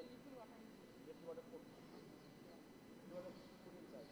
little water. Little water put. Little water put inside.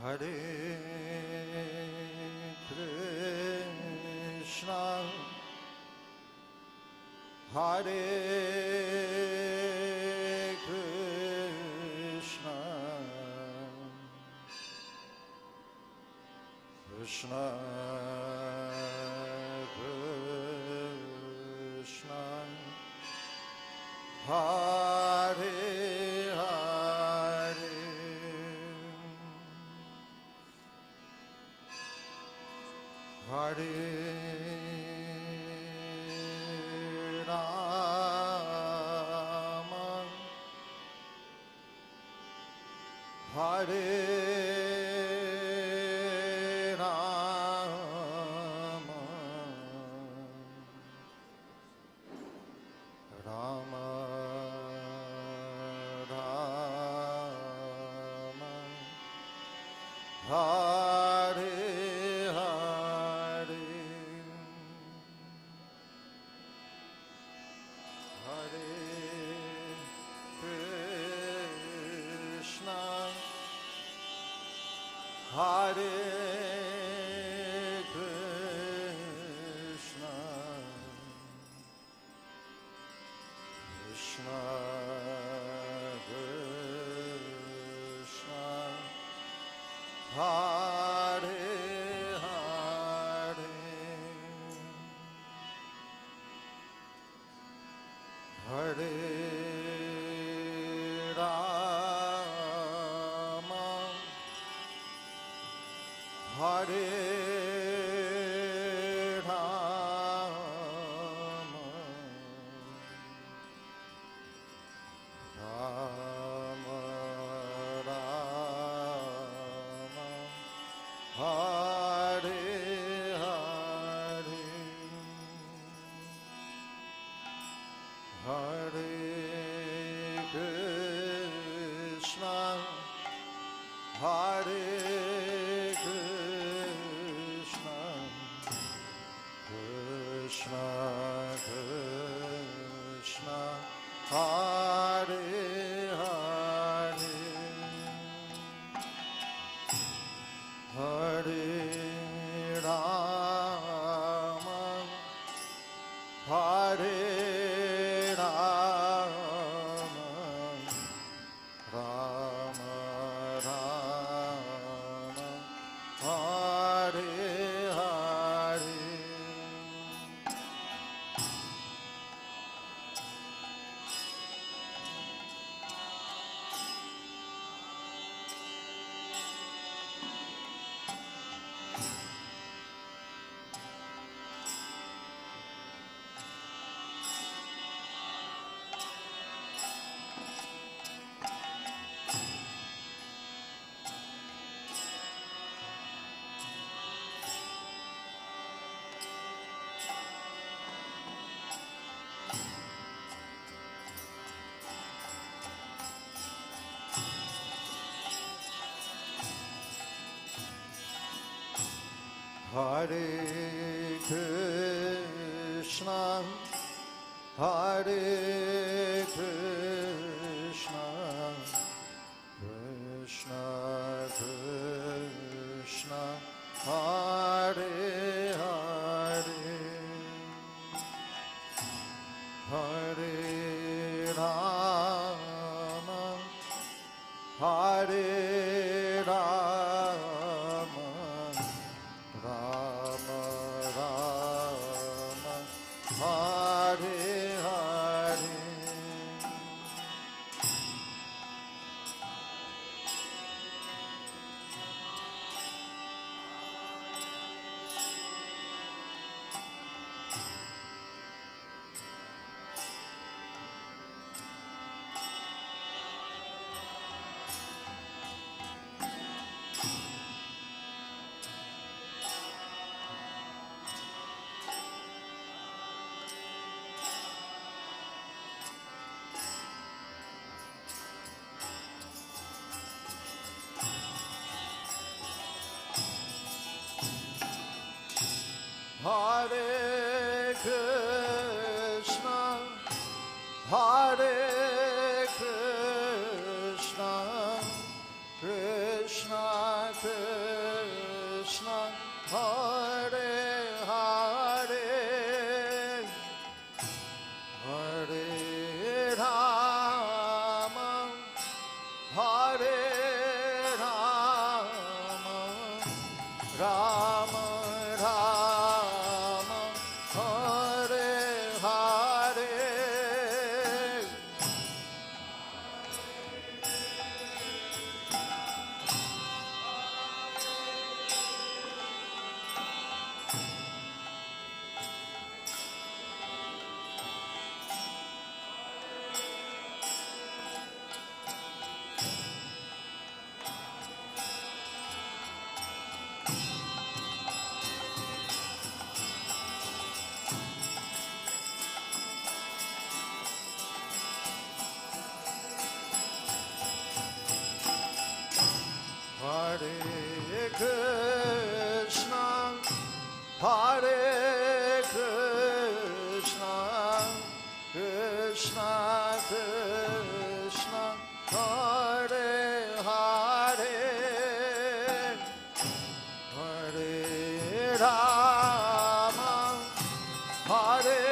Hare Krishna, Hare Krishna, Krishna Krishna, Hare Hare, Hare Rama, Hare Rama, Rama Rama, Hare Hare, Hare Krishna, Hare Krishna, Krishna Krishna, Hare Hare, Hare Rama, Hare Rama, Rama Rama, Hare Hare, Hare Krishna, Hare Krishna, Krishna Krishna, Hare Hare, Hare Rama, Hare Rama, Rama Rama, Hare Hare, Hare Krishna, Hare Krishna, Krishna Krishna, Hare Hare, Hare Rama, Hare Rama, Rama Rama, Hare Hare, Hare Krishna, Hare Krishna, Krishna Krishna, Hare Hare, Hare Rama, Hare Rama, Rama Rama, Hare Hare. Hare Krishna, Hare Krishna, Krishna Krishna, Hare Hare, Hare Rama, Hare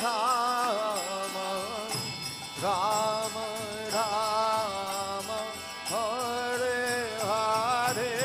Rama, Rama Rama, Hare Hare.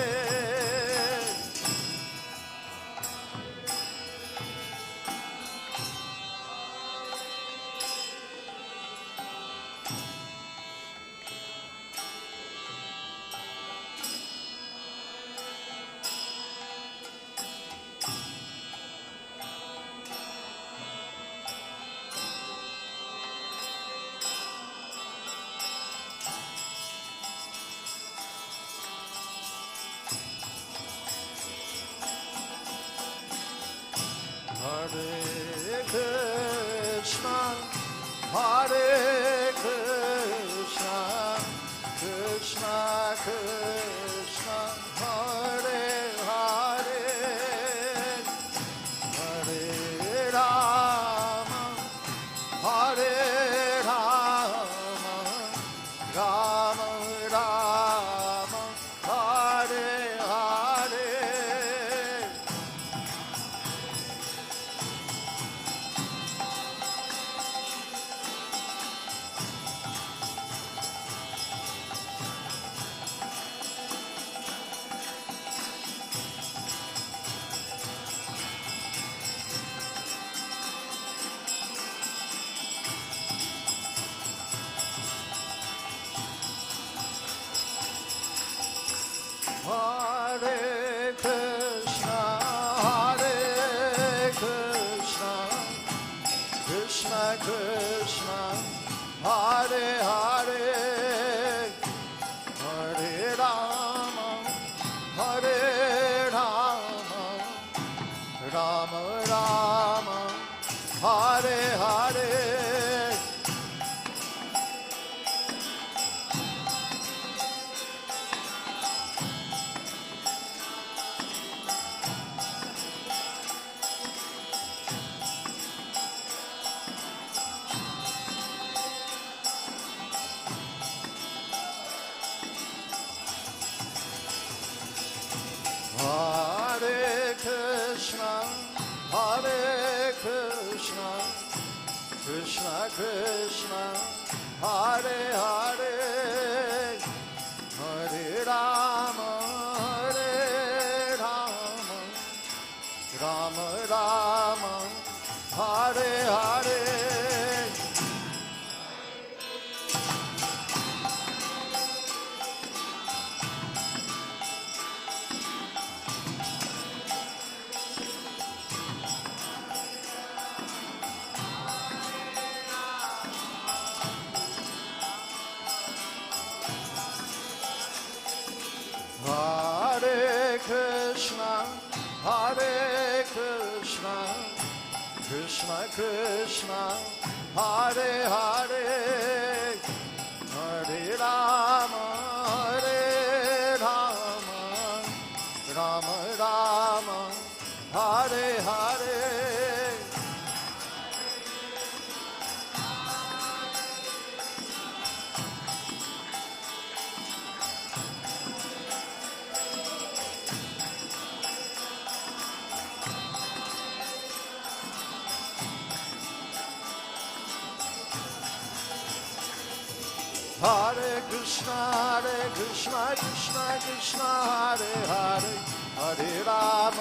Hare Krishna, Hare Krishna, Krishna Krishna, Hare Hare, Hare Rama, Hare Rama, Rama Rama, Hare Hare. Hare Krishna, Hare Krishna, Krishna Krishna, Hare Hare, Hare Rama, Hare Rama, Rama Rama, Hare Hare. Hare Krishna, Hare Krishna, Krishna Krishna, Hare Hare, Hare Rama, Hare Rama, Rama Rama, Hare Hare. Hare Krishna, Hare Krishna, Krishna Krishna, Hare Hare, Hare Rama, Hare Rama, Rama Rama, Hare Hare. Hare Krishna, Krishna Krishna, Hare Hare, Hare Ram,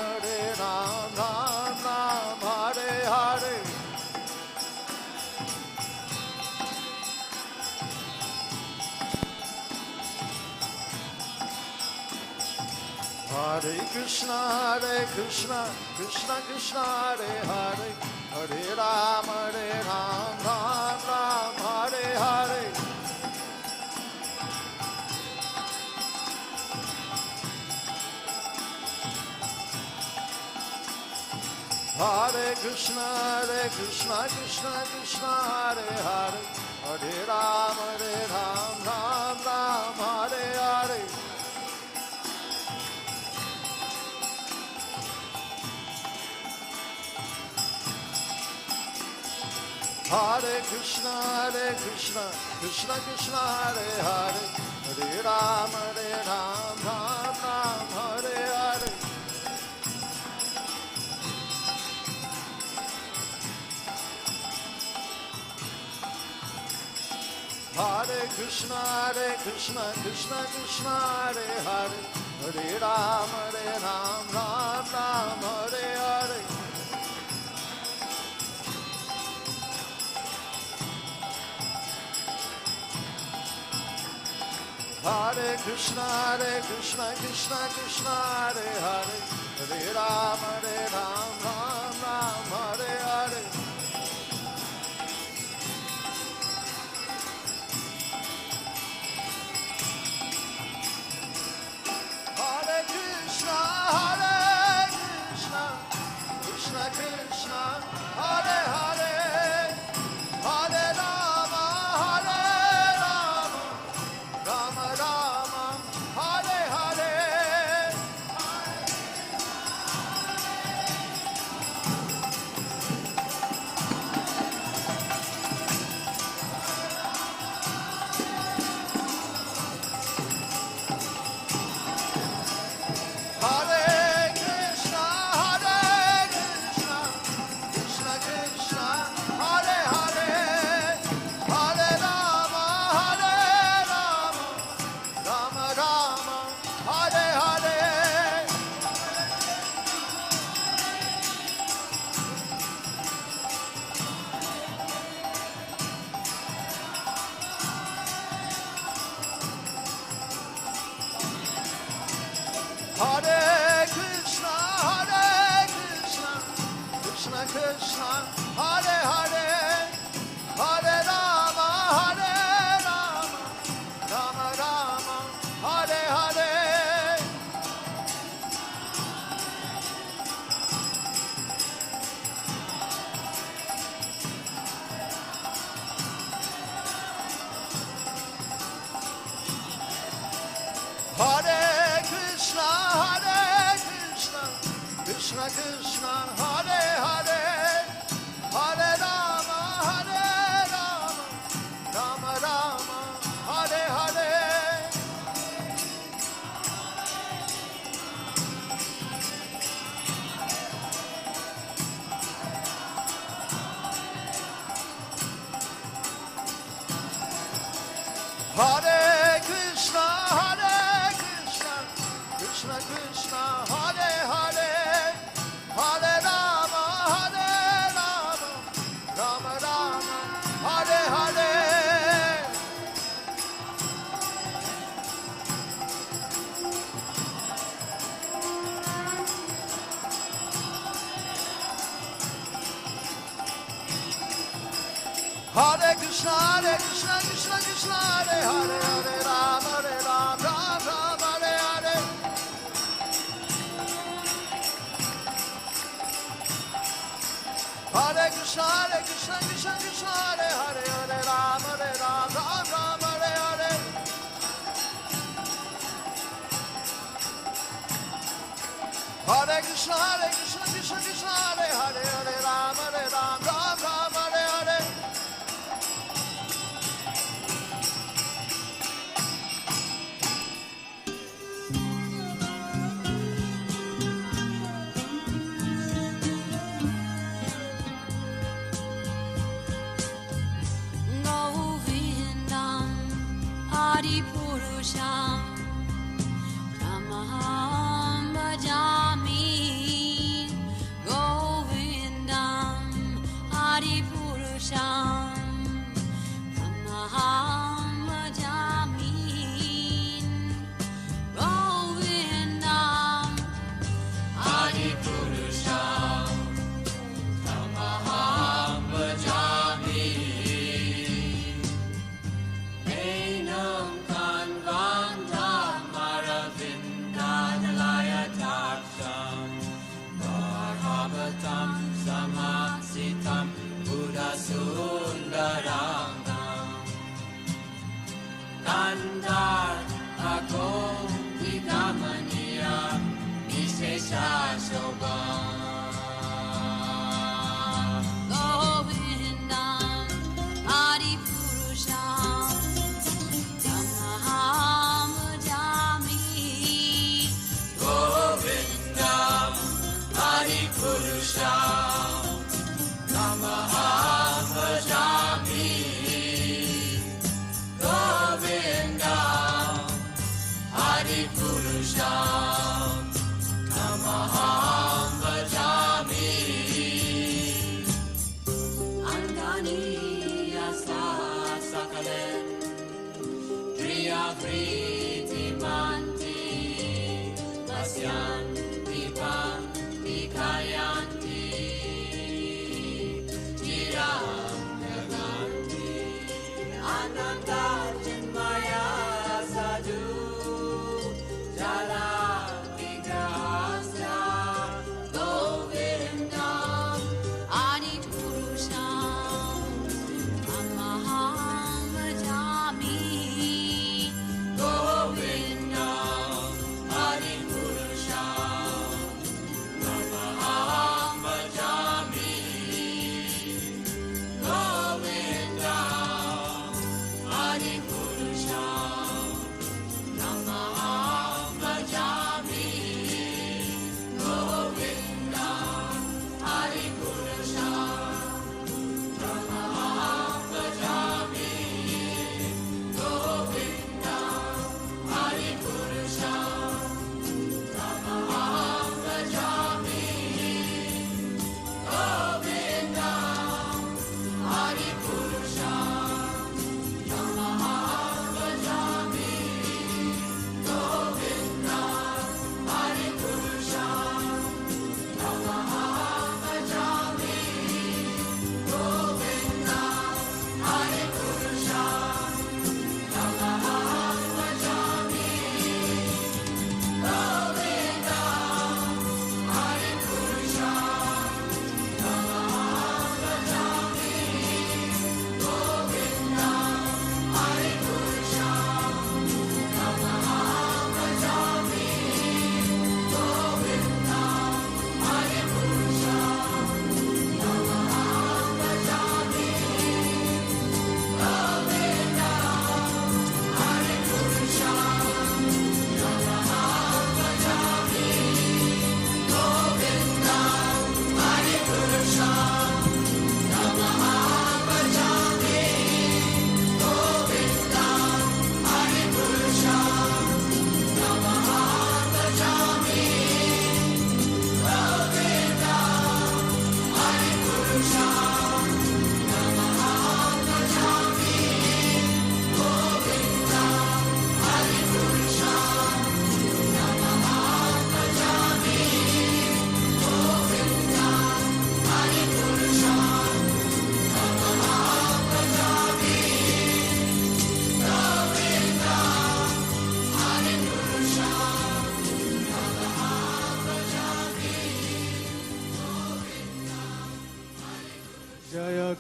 Ram Ram, Hare Hare. Hare Krishna, Krishna Krishna, Hare Hare, Hare Ram, Ram Ram, Hare Hare. Hare Krishna, Krishna Krishna, Hare Hare, Hare Ram, Ram Hare Hare. Hare Krishna, Krishna Krishna, Hare Hare, Hare Ram, Ram Hare Hare. Hare Krishna, Krishna, Hare Hare, Hare Ram, Ram Hare Hare. Hare Krishna, Krishna, Hare Hare, Hare Ram, Ram Hare Hare. Hare Krishna, Krishna Krishna, Hare Hare, Hare Rama, Rama Rama, Hare Hare. Hare Krishna, Krishna Krishna, Hare Hare, Hare Rama, Rama Rama, Hare Hare. Hare Krishna, Krishna Krishna, Hare Hare, Hare Rama, Rama Rama, Hare Hare. Hare Krishna, Krishna Krishna, Hare Hare, Hare Rama, Rama Rama, Hare Hare. Hare Krishna, Krishna Krishna, Hare Hare, Hare Rama, Rama Rama, Hare Hare. Hare Krishna, Krishna, Hare Hare, Hare Ram, Ram Hare Hare. Hare Krishna, Krishna, Hare Hare, Hare Ram, Ram Hare Hare. Hare Krishna, Krishna, Hare Hare, Hare Ram, Ram Hare Hare.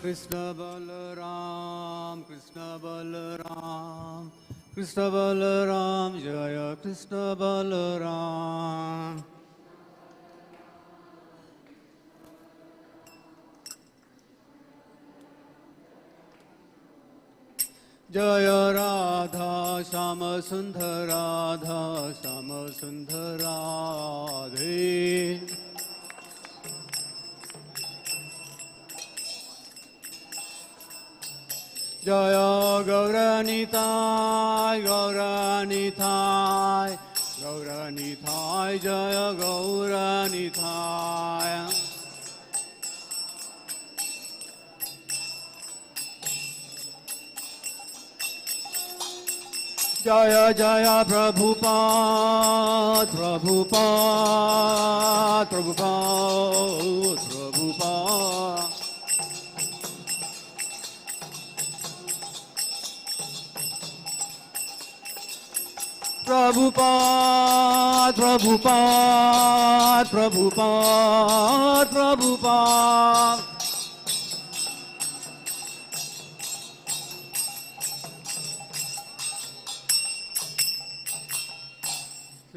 Krishna Balaram, Krishna Balaram, Krishna Balaram, Jaya Krishna Balaram. Jaya Radha, Shama Sundar Radha, Shama Sundar Radhe. Jaya Gauranitai, Gauranitai, Gauranitai, Jaya Gauranitai. Jaya Jaya Prabhupada, Prabhupada, Prabhupada, Prabhupada. Prabhupada, Prabhupada, Prabhupada, Prabhupada.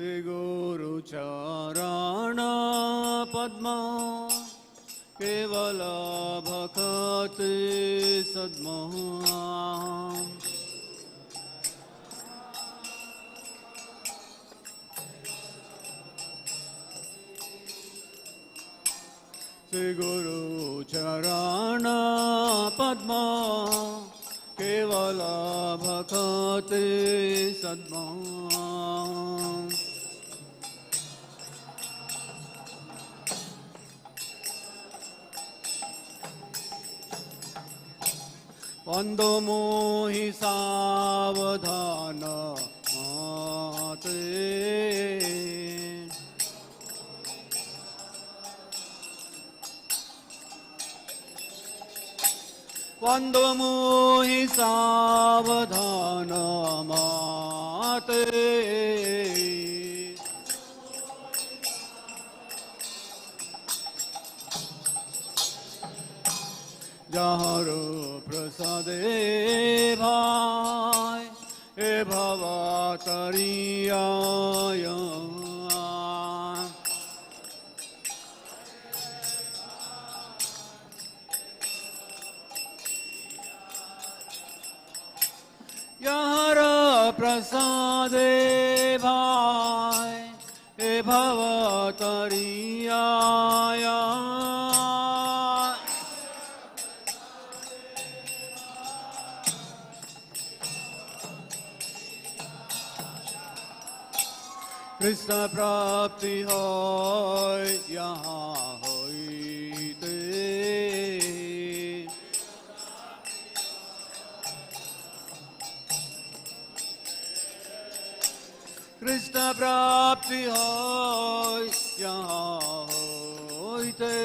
Shri Guru Charana Padma Kevala Bhakti Sadma Shri Guru Charana Padma Kevala Bhakti Sadma Vando mohi savadhana mate Vando mohi savadhana mate Jaharo prasade bhai e bhavatariyaya Jaharo prasade bhai e bhavatariyaya Krishna prapti hoy yahan hoite Krishna prapti hoy yahan hoite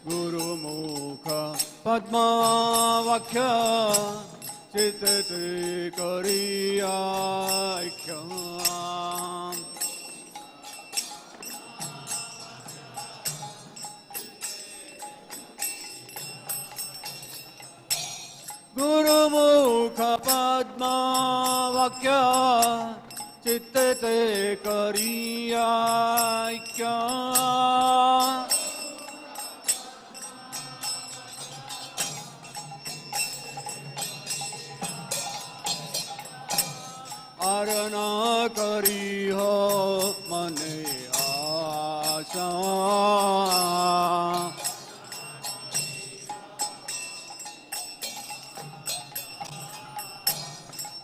Guru Mukha Padma Vakya Chitete Kariya Ikya Guru Mukha Padma Vakya Chitete Kariya Ikya Arana kariho mane asha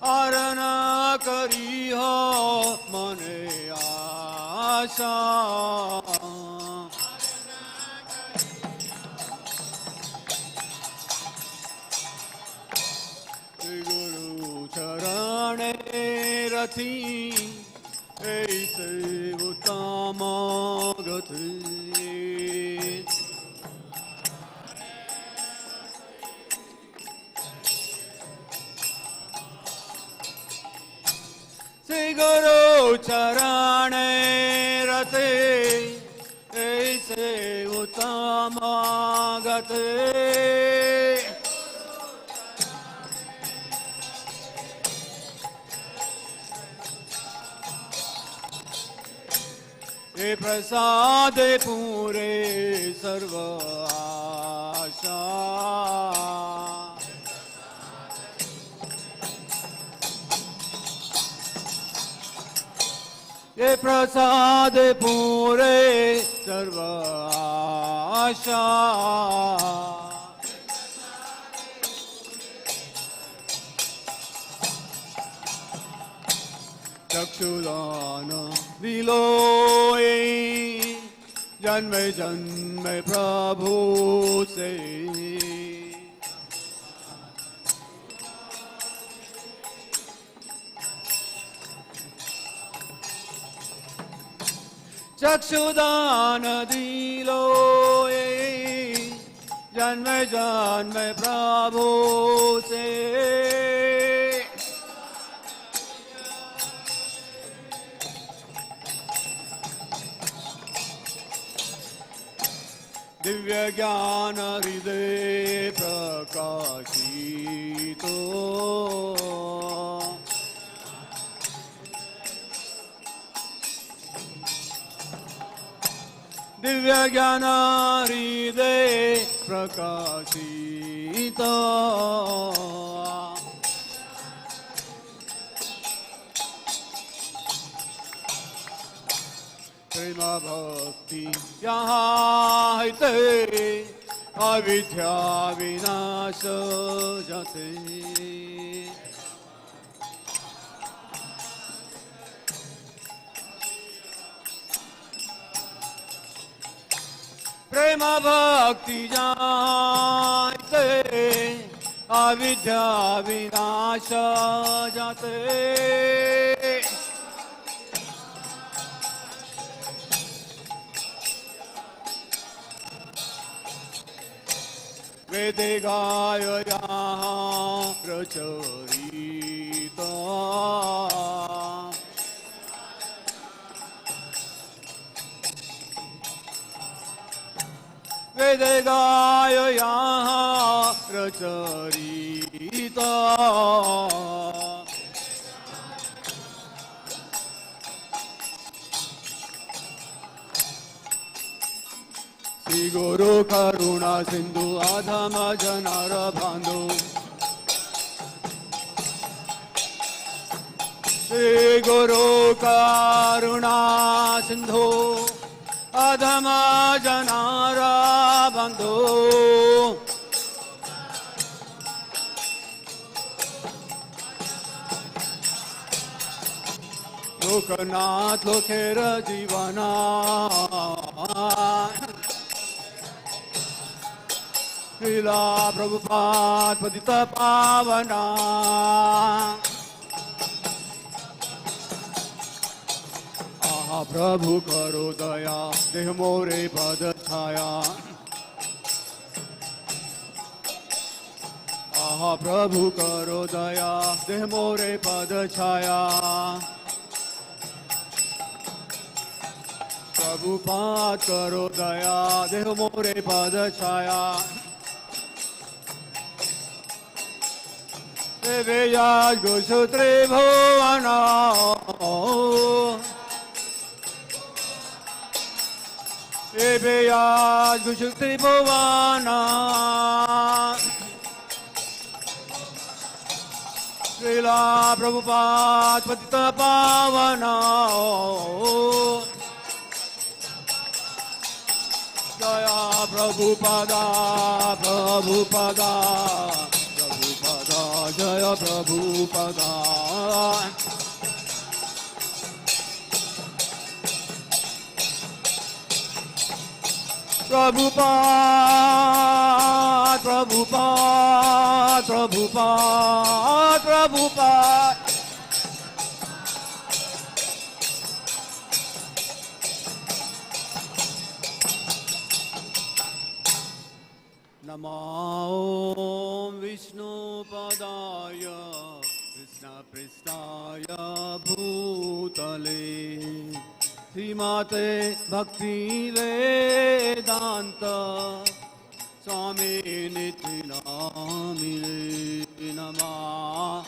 Arana kariho mane asha Charane Rati Eise Uttama Gati Sri Guru Charane Rati Eise Uttama Gati E prasade pure sarva asha E prasade pure sarva asha Chakshudana diloe janme janme prabhu se Chakshudana diloe janme janme prabhu se Divya Divya ज्ञान हृदय प्रकाशितो दिव्य ज्ञान हृदय प्रकाशितो प्रेम भक्ति यहाँ है अविद्या विनाश जाते प्रेम भक्ति जाते अविद्या विनाश जाते वेदे गाय यहाँ प्रचरिता वेदे गाय यहाँ प्रचरिता श्री गुरु करुणा सिंधु आधम जनार बांधो श्री गुरु करुणा सिंधु आधम जनार बांधो लोकनाथ लोकेर जीवना श्रीला प्रभुपाद पतित पावना आहा प्रभु करो दया देह मोरे पद छाया आहा प्रभु करो दया देह मोरे पद छाया प्रभुपाद करो दया देह मोरे पद छाया Veya Gusutre Bhavana Veya Gusutre Bhavana Srila Prabhupada Patita Pavana Jaya Prabhupada Prabhupada Jaya Prabhupada Prabhupada Prabhupada Prabhupada Prabhupada Namo Vishnu Padaya Krishna Pristaya Bhutale Srimate Bhakti Vedanta Swami Niti Namine Namah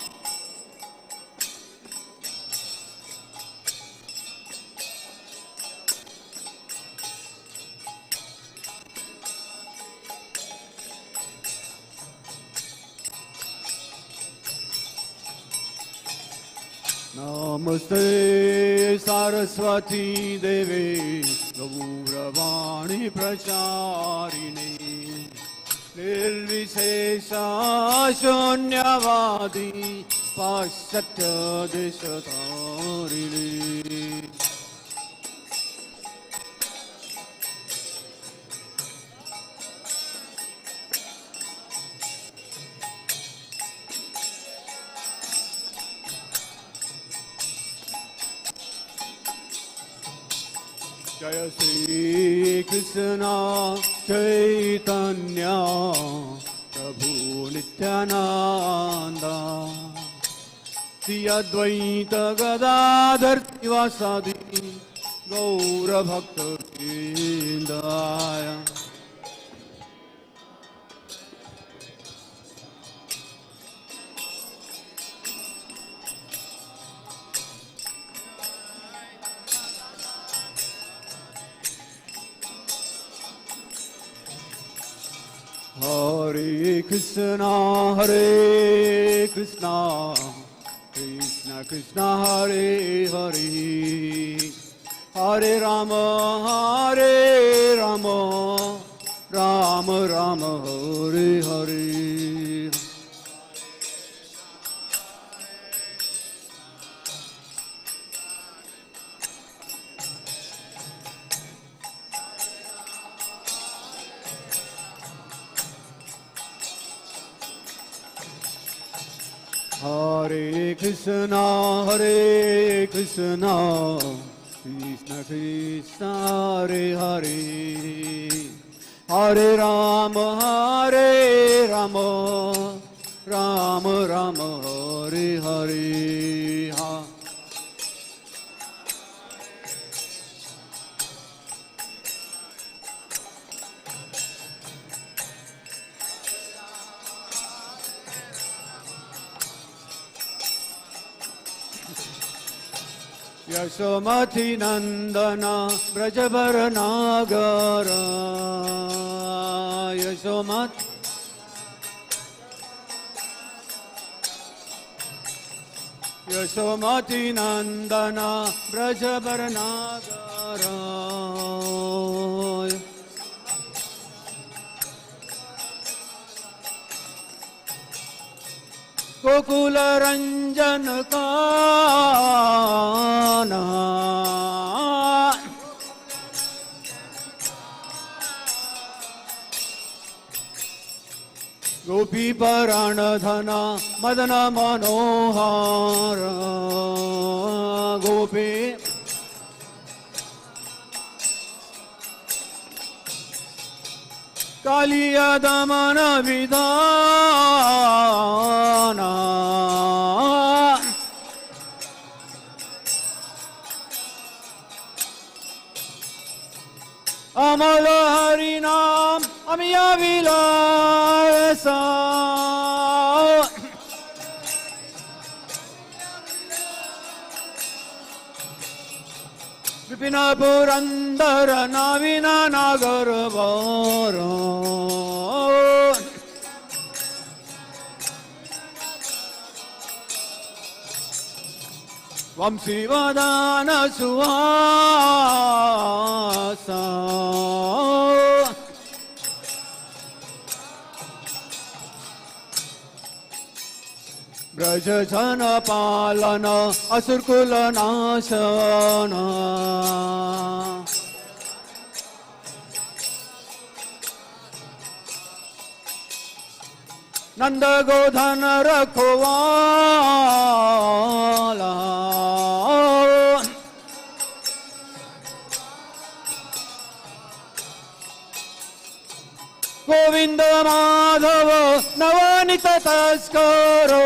Namaste Saraswati Devi Gauravani Pracharine Nirvishesha Shunyavadi Paschatya Deshatarine Jaya Shri Krishna Chaitanya Prabhu Nityananda Shri Advaita Gadadhar Sivasadi Gaura Bhakta Vrindaya Hare Krishna, Hare Krishna, Krishna Krishna, Hare Hare, Hare Rama, Hare Rama, Rama Rama, Hare Hare. Hare Krishna, Hare Krishna, Krishna Krishna, Hare Hare, Hare Rama, Hare Rama, Rama Rama, Hare Hare. Yasomati Nandana Brajabara Nagara, Yasomati Nandana Brajabara Nagara, Gokula Ranjan Kana, Gopi Paranadhana Madana Manohara, Gopi Kaliya Damana Vidana, Amala Harinam Amiya Vilasa, Vipina Purandara Navina Nagarvara, Vamsivadana Suhasa, Brajajana Palana Asurkula Nasana, Nanda Godhana Rakhovala, Govinda Madhava Navanita Taskaro,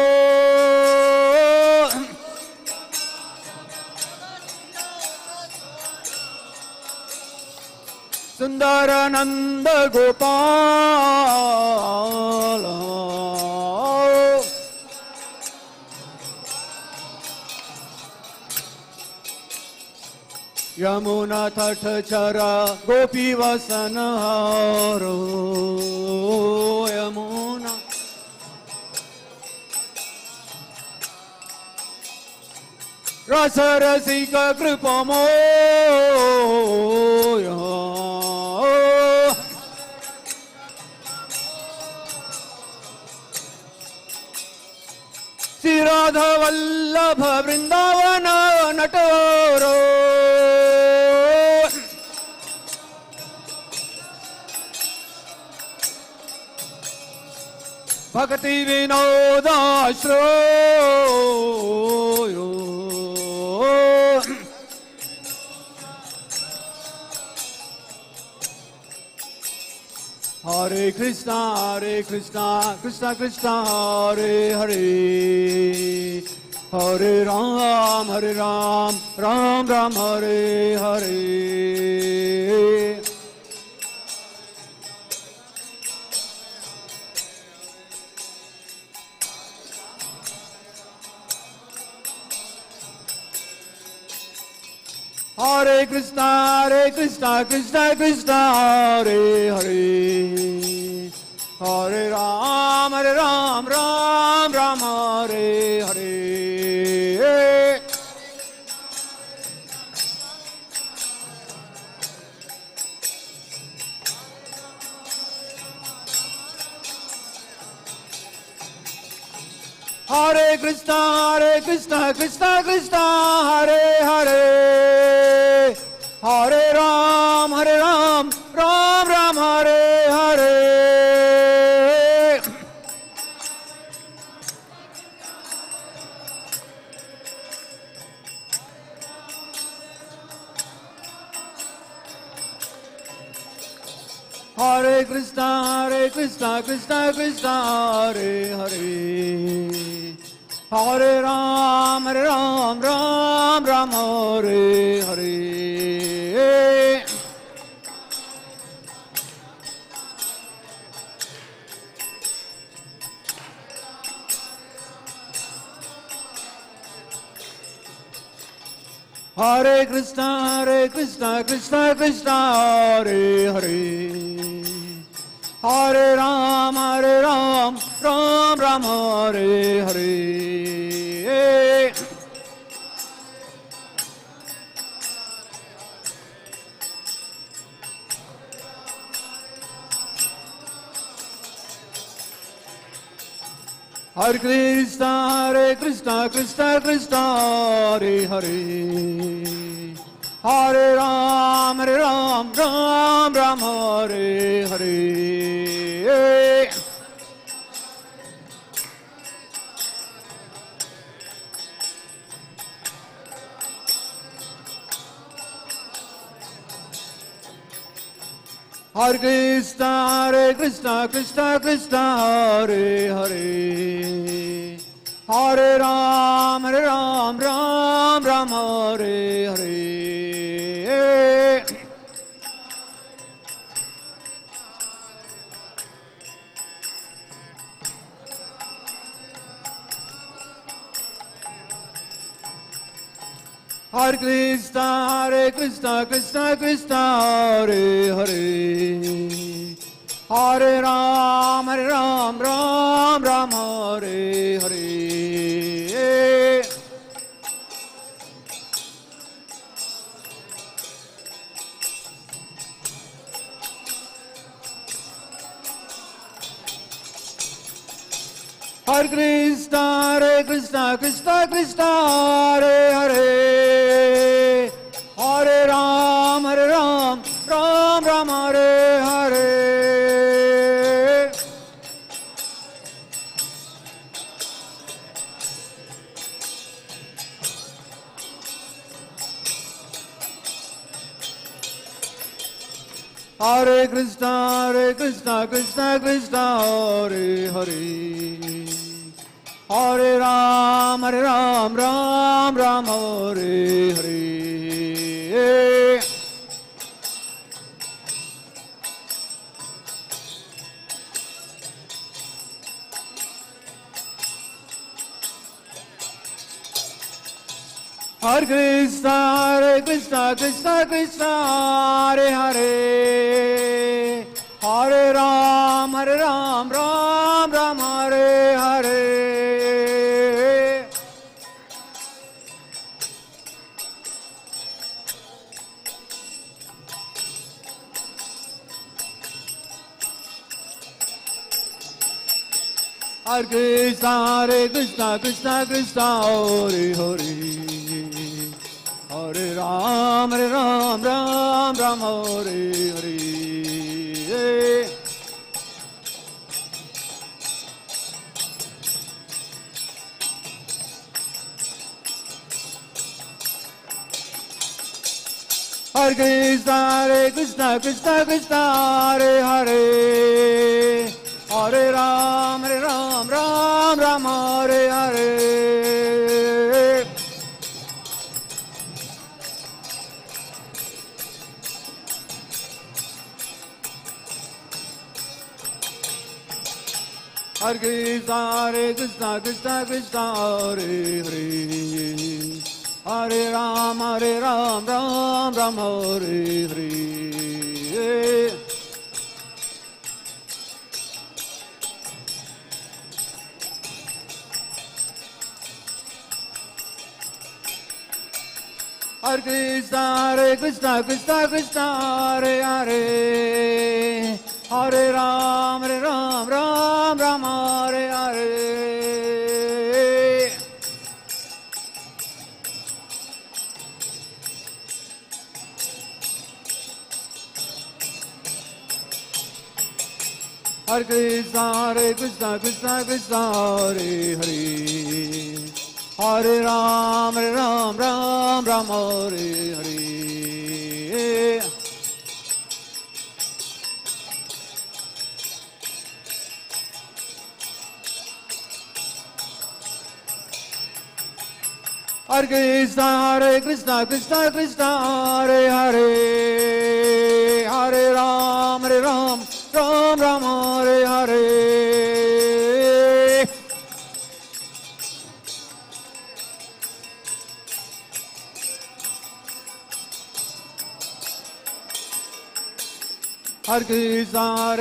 Sundarananda Gopala, Yamuna Tatachara Gopi Vasanaharo, Yamuna Rasarasika Kripamoya, Siradha Vallabha Vrindavana Natoro, Bhakti Vinoda Shroyo, Hare Krishna, Krishna Krishna, Hare Hare, Hare Ram, Ram Ram, Hare Hare. Hare Krishna, Krishna Krishna, Hare Hare, Hare Ram, Ram Ram, Hare Hare. Hare Krishna, Krishna Krishna, Hare Hare. Hare Ram, Ram Ram, Hare Hare. Hare Krishna, Krishna Krishna, Hare Hare. Hare Ram, Ram Ram, Hare Hare. Hare Krishna, Krishna Krishna, Hare Hare. Hare Ram, Ram Ram, Hare Hare. Hare Krishna, Krishna Krishna, Hare Hare. Hare Ram, Ram Ram, Hare Hare. Hare Krishna, Krishna Krishna, Hare Hare. Hare Ram, Ram Ram, Hare Hare. Hare Krishna, Krishna Krishna, Hare Hare. Hare Ram, Ram Ram, Hare Hare. Hare Krishna, Krishna Krishna, Hare Hare. Hare Ram, Ram Ram, Hare Hare. Hare Krishna, Krishna Krishna, Hare Hare. Hare Ram, Ram Ram, Hare Hare. Hare Krishna, Krishna Krishna, Hare Hare. Hare Ram, Ram Ram, Hare Hare. Hare Krishna, Krishna Krishna, Hare Hare. Hare Ram, Ram Ram, Hare Hare. Hare Krishna, Krishna Krishna, Hare Hare. Hare Ram, Ram Ram, Hare Hare. Hare Krishna, Krishna Krishna, Hare Hare. Hare Ram, Ram Ram, Hare Hare. Hare Krishna, Krishna Krishna, Hare Hare, Hare Ram, Ram Ram, Hare Hare. Hare Krishna, Krishna Krishna, Hare Hare, Hare Ram, Ram Ram, Hare Hare. Hare Krishna, Krishna Krishna, Hare Hare, Hare Ram, Ram Ram, Hare Hare. Hare Krishna,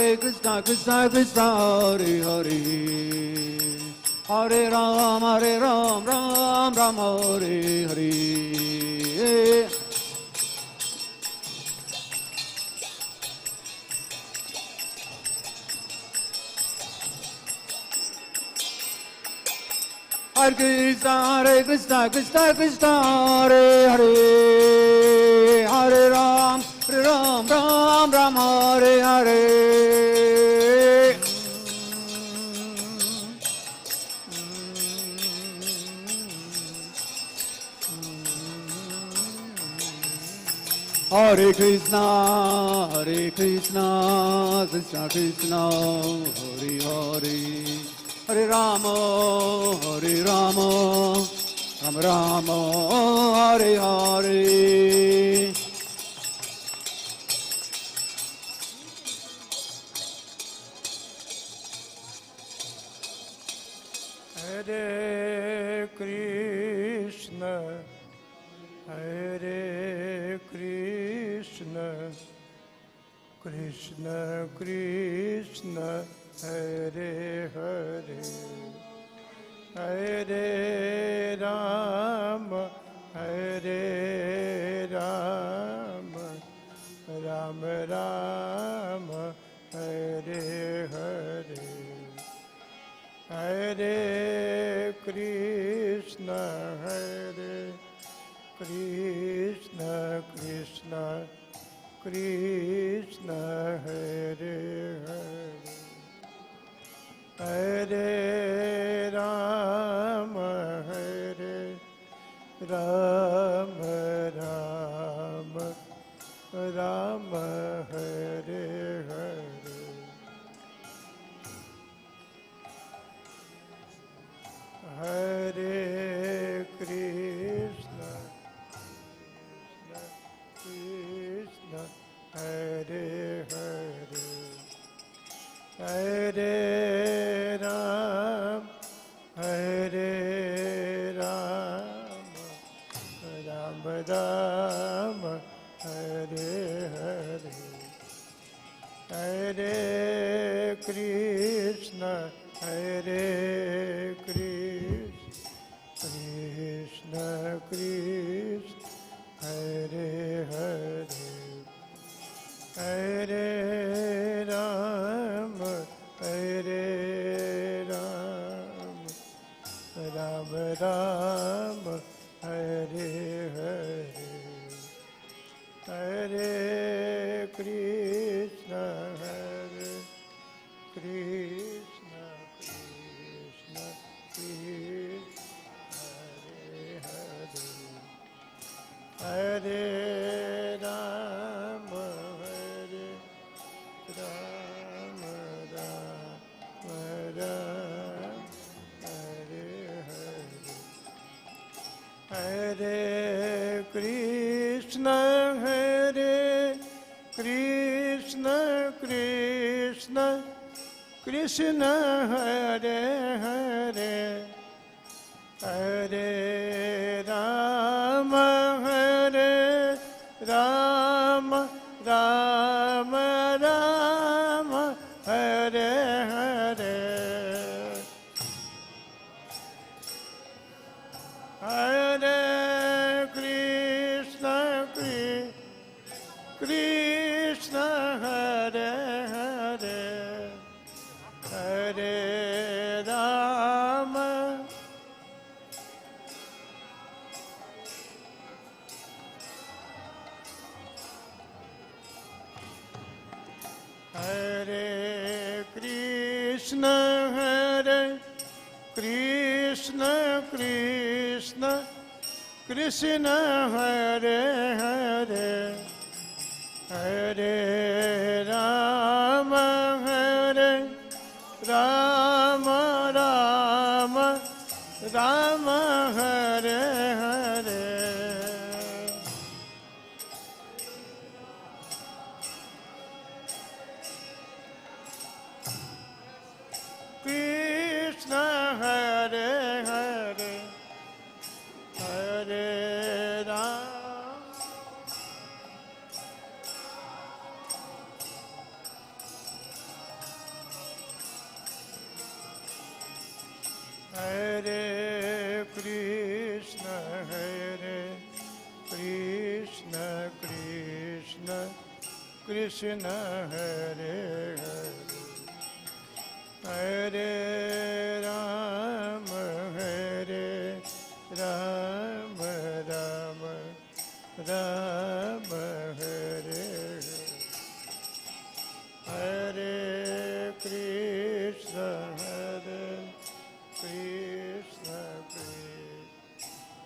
Krishna Krishna, Hare Hare, Hare Ram, Ram Ram, Hare Hare. Hare Krishna, Krishna Krishna, Hare Hare, Hare Ram, Ram Hare Hare. Hare Krishna, Krishna Krishna, Hare Hare, Hare Rama, Rama Rama, Hare Hare. Hare Krishna, Krishna Krishna, Hare Hare, Hare Rama, Rama Rama, Hare Hare. Hare Krishna, Krishna Krishna, Hare Hare, Hare Rama, Rama, Hare Hare. Hare Krishna, Krishna, Hare Hare, Hare Ram, Ram Rama, Hare Hare, Hare Krishna, Krishna Krishna, Hare Hare, Hare Ram, Ram Rama, Hare Hare, Hare Krishna, Krishna Krishna, Hare Rama, Rama Hare Hare, Hare Krishna, Krishna Krishna, Hare Hare, Hare Rama, Rama Rama, Hare Hare, Hare Krishna, Krishna Krishna Krishna Hare Hare Hare Rama Rama Rama Hare Hare Krishna Hare Hare Hare Ram Hare Krishna Krishna Krishna Hare Hare Hare Rama Rama Hare Hare Krishna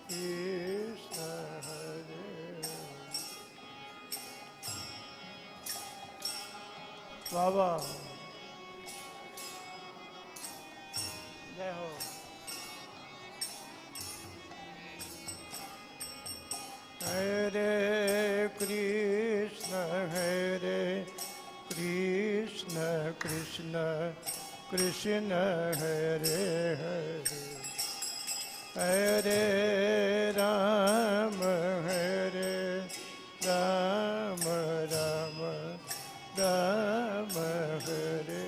Krishna Hare Baba जय हो Hare Krishna Krishna Krishna Hare Hare Hare Rama Rama Rama Hare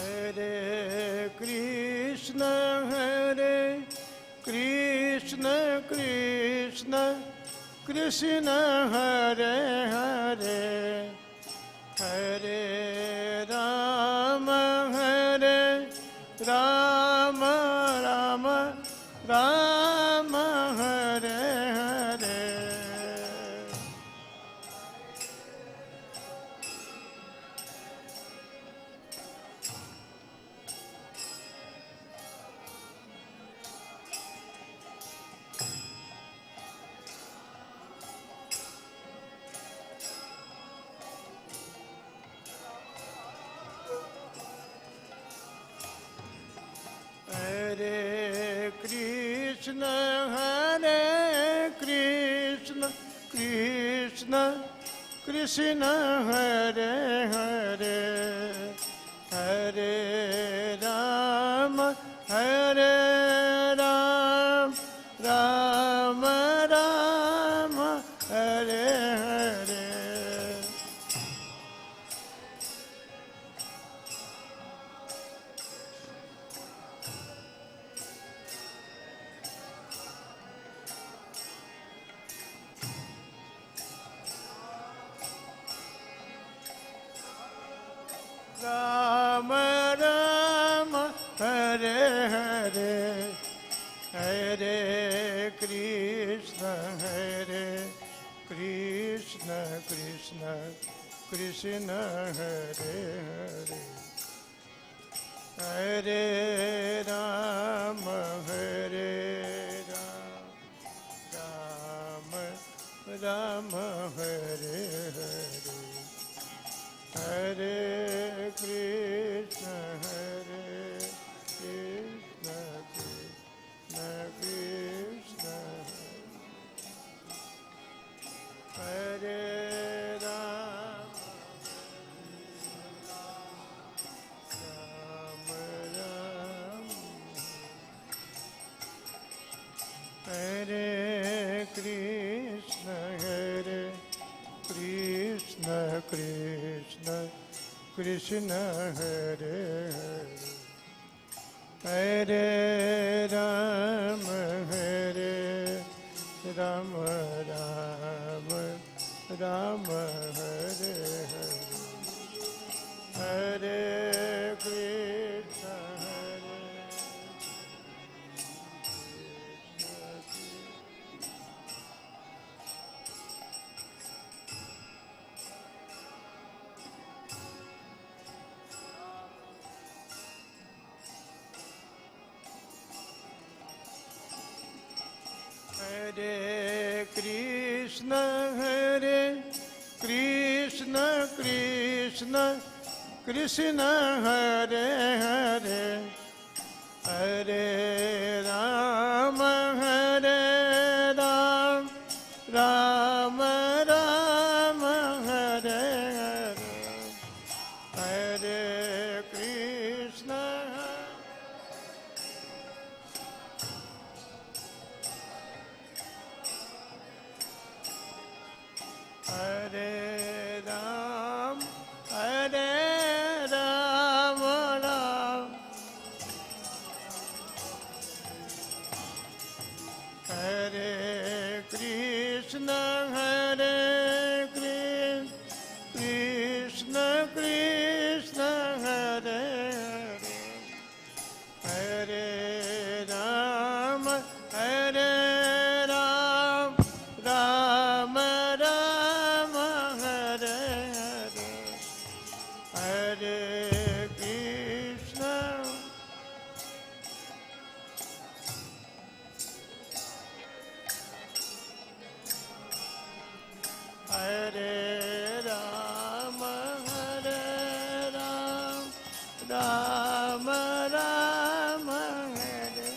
Hare Krishna Hare Krishna Krishna Krishna Hare Hare Hare Rama Rama Rama Hare Hare Hare Krishna Krishna Krishna Hare Hare Hare Rama Rama Rama Hare Hare Rama Rama Hare Hare Hare Krishna Krishna Krishna Hare Hare Hare Rama Rama Hare Hare Hare Krishna Krishna Krishna Hare Rama Hare Krishna Krishna Krishna Krishna Hare Hare Hare Ram, Hare Ram, Ram Ram, Hare Hare, Hare Krishna, Hare Krishna, Hare Krishna, Krishna Krishna, Hare Hare, Hare Ram, Hare Ram, Ram Ram, Hare Hare, Hare Krishna, Hare Ram, Hare Ram, Ram, Hare Krishna, Hare Krishna, Krishna Hare Hare, Hare Ram, Hare Ram, Ram Ram, Hare Hare, Hare Krishna, Hare Ram, Hare Ram, Ram Ram, Hare,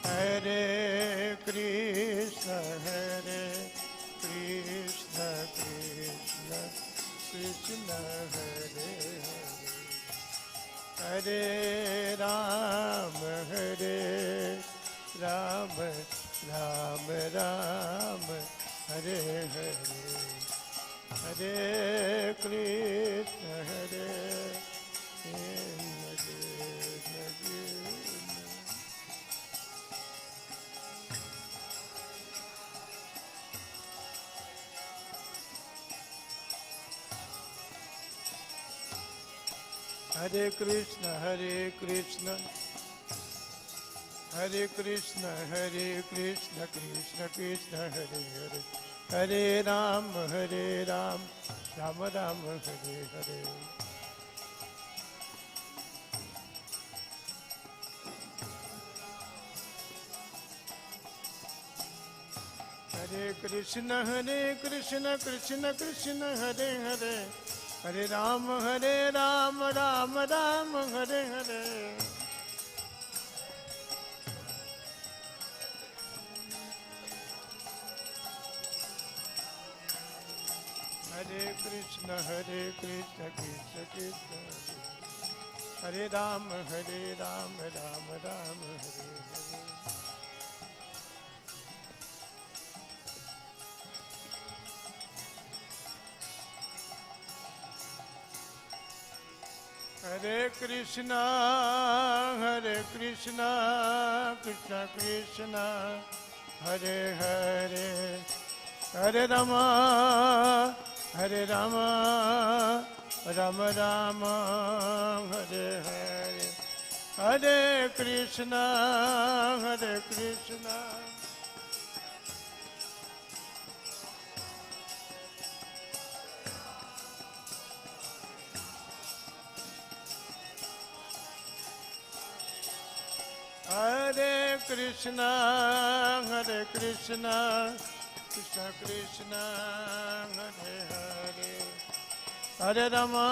Hare Krishna, Krishna Krishna, Hare Hare, Hare Ram, Hare Ram, Ram Ram, Hare Hare, Hare Krishna, Hare Krishna, Hare Krishna, Hare Krishna, Hare Krishna, Krishna Krishna, Hare Hare, Hare Ram, Ram Ram, Hare Hare, Hare Krishna, Krishna Krishna, Hare Hare, Hare Ram, Ram Ram, Hare Hare, Hare Krishna, Krishna Krishna, Hare Ram, Ram Ram, Hare Hare, Hare Krishna, Krishna Krishna, Hare Hare, Hare Rama, Rama Rama, Hare Hare, Hare Krishna, Krishna, Hare Krishna, Krishna Krishna, Hare Hare, Hare Rama,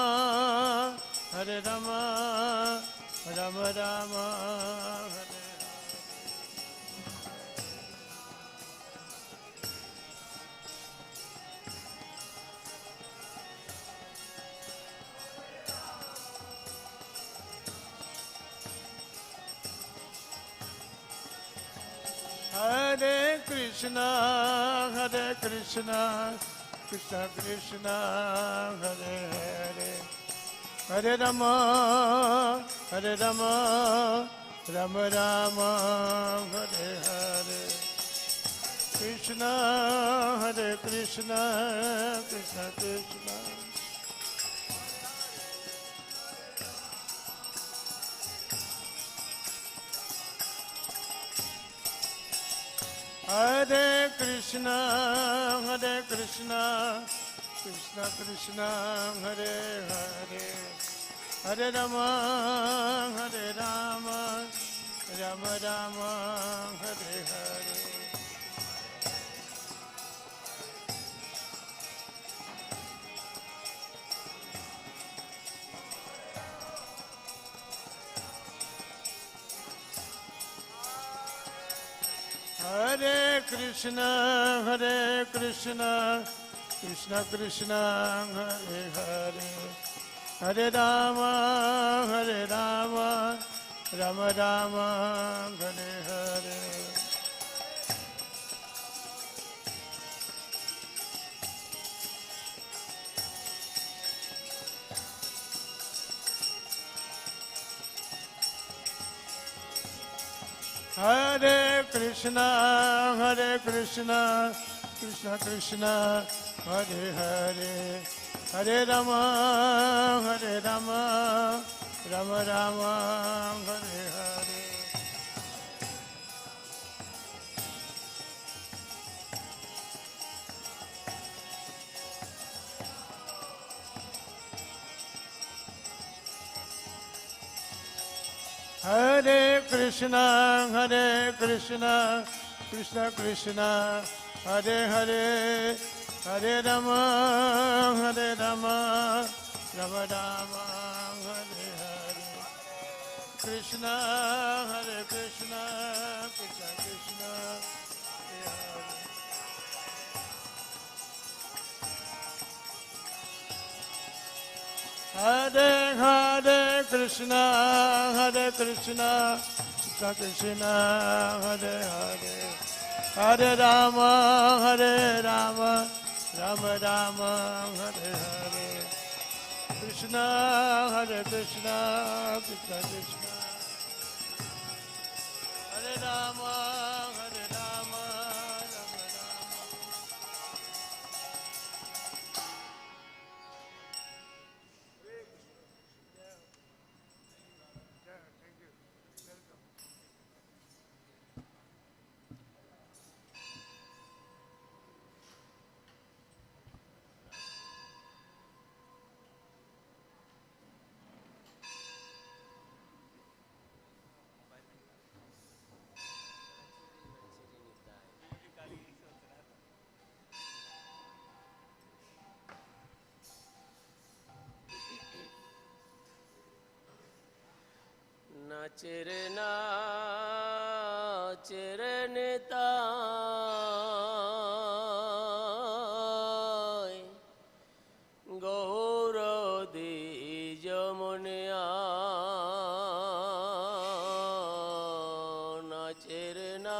Rama Rama, Hare Hare Krishna, Krishna Krishna, Hare Hare, Hare Rama, Hare Rama, Rama Rama, Hare Hare. Krishna, Hare Krishna, Krishna Krishna. Hare Krishna, Hare Krishna, Krishna Krishna, Hare Hare. Hare Rama, Hare Rama, Rama Rama, Hare Hare. Hare Krishna, Hare Krishna, Krishna Krishna, Hare Hare. Hare Rama, Hare Rama, Rama Rama, Hare Hare. Hare Krishna, Hare Krishna, Krishna Krishna, Hare Hare. Hare Rama, Hare Rama, Rama Rama, Hare Hare. Hare Krishna, Hare Krishna, Krishna Krishna, Hare Hare. Hare Rama, Hare Rama, Rama Rama, Hare Hare. Krishna, Hare Krishna, Krishna Krishna, Hare Hare. Hare Hare Krishna, Hare Krishna, Krishna Krishna, Hare Hare. Hare Rama, Hare Rama, Rama Rama, Hare Hare. Krishna, Hare Krishna, Krishna Krishna. Hare Rama, Hare Rama, Rama Rama. नाचरे नाचरे Nitai गौर द्विज मुनिया नाचरे ना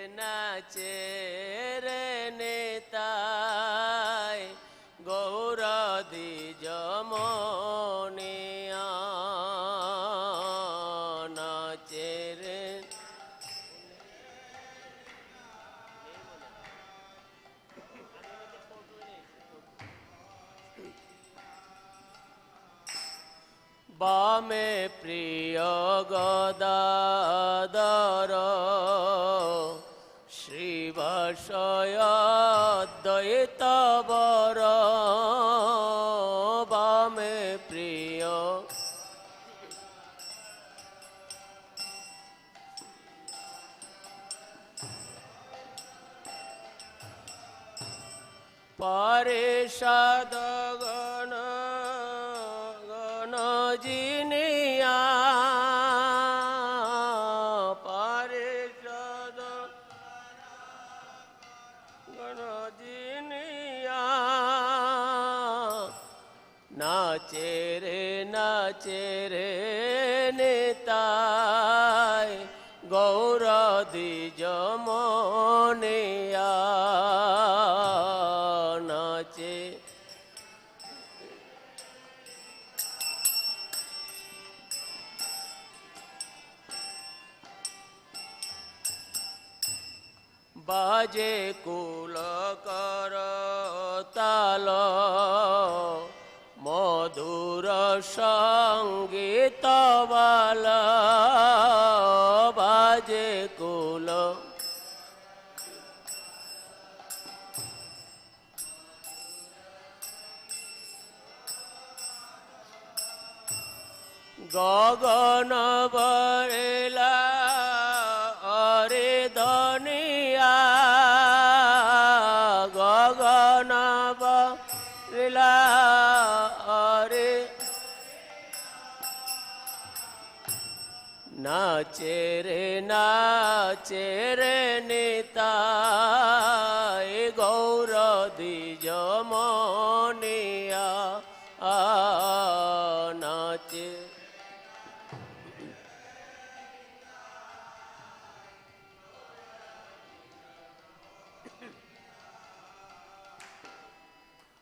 नाचे रे नेताय गौर द्विज मुनिया नाचे रे बामे प्रिय गदाधर श्रीवासय द्वैत वर बामे प्रिय पारिषद गण जिनिया पारिषद गण जिनिया নাচে রে নিতাই গৌর দ্বিজ মনিয়া নাচে। বাজে কুল কর তাল মধুর সঙ্গীত বাল বাজে কুল গগন বরেলা অরে ধনিয়া গগন বরেলা অরে নাচে রে নিতাই গৌর দ্বিজ মনিয়া নাচে।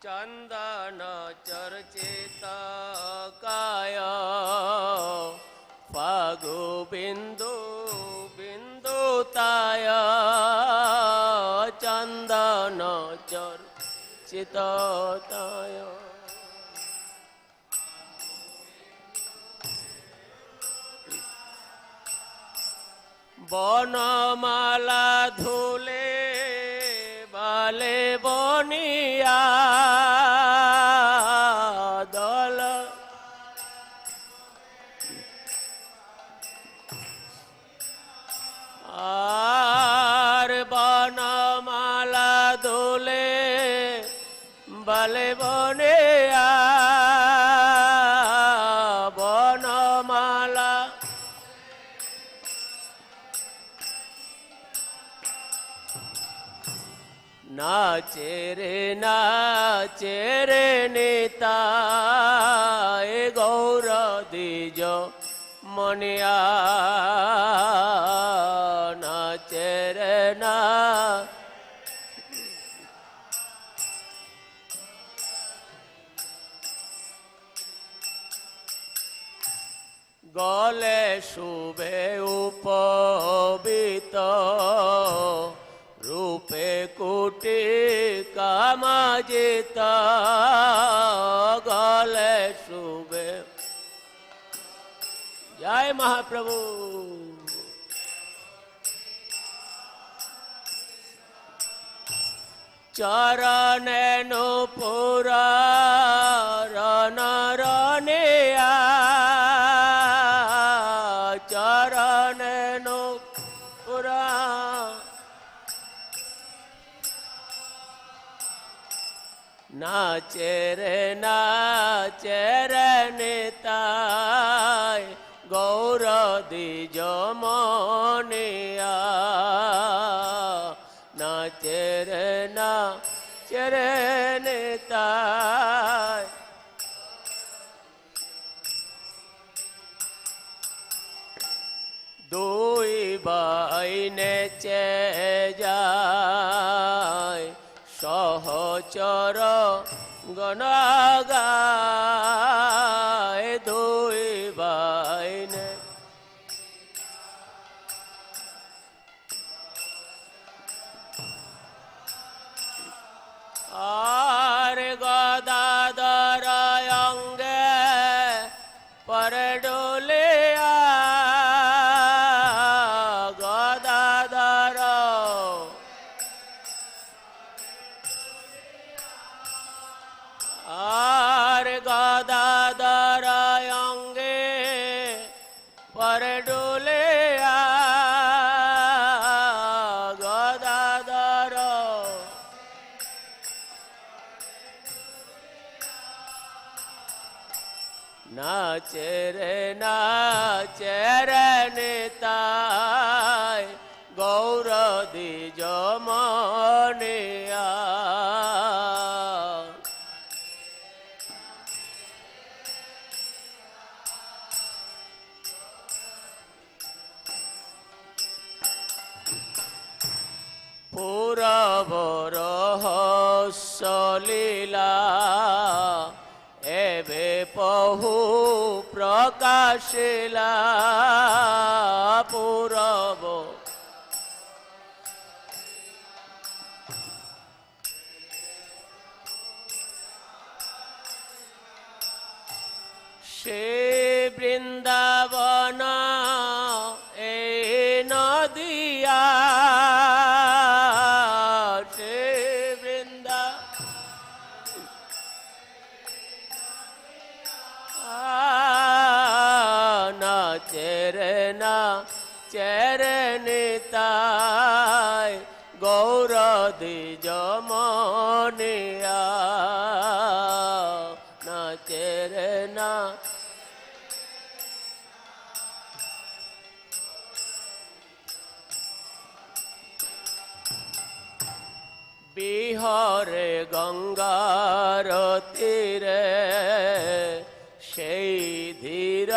চন্দন চর্চিত কায় ফাগু বিন্দু বিন্দুতায় চন্দন চর্চিত তায় বনমালা ধুলে বালে বনিয়া দল আর বনমালা ধুলে বালে বনিয়া বনমালা নাচে রে নিতাই গৌর দ্বিজ মনিয়া নাচে রে না গলে শুভে উপবিত রূপে কোটি কামাজিত গলে শুভে। জয় মহাপ্রভু। চরণে নুপুরা রণ রণিয়া চরণে নুপুরা নাচে রে নিতাই গৌর দ্বিজ মনিয়া নাচে রে নিতাই। দুই বাই নেচে যায় সহচর গণগায় দুই বাইনে আর গদাধর অঙ্গে পরে ডোলিয়া গদাধর আর গদাধর অঙ্গে পরে ডোলিয়া গদাধর নাচে রে নিতাই গৌর দ্বিজ মনিয়া রহস্য লীলা এবে বহু প্রকাশিলা পূরব সে বৃন্দাবন এই নদিয়া সে না চেরনিতাই গৌর দ্বিজ মনিয়া না চেরনা বিহরে গঙ্গার তীরে সেই ধীর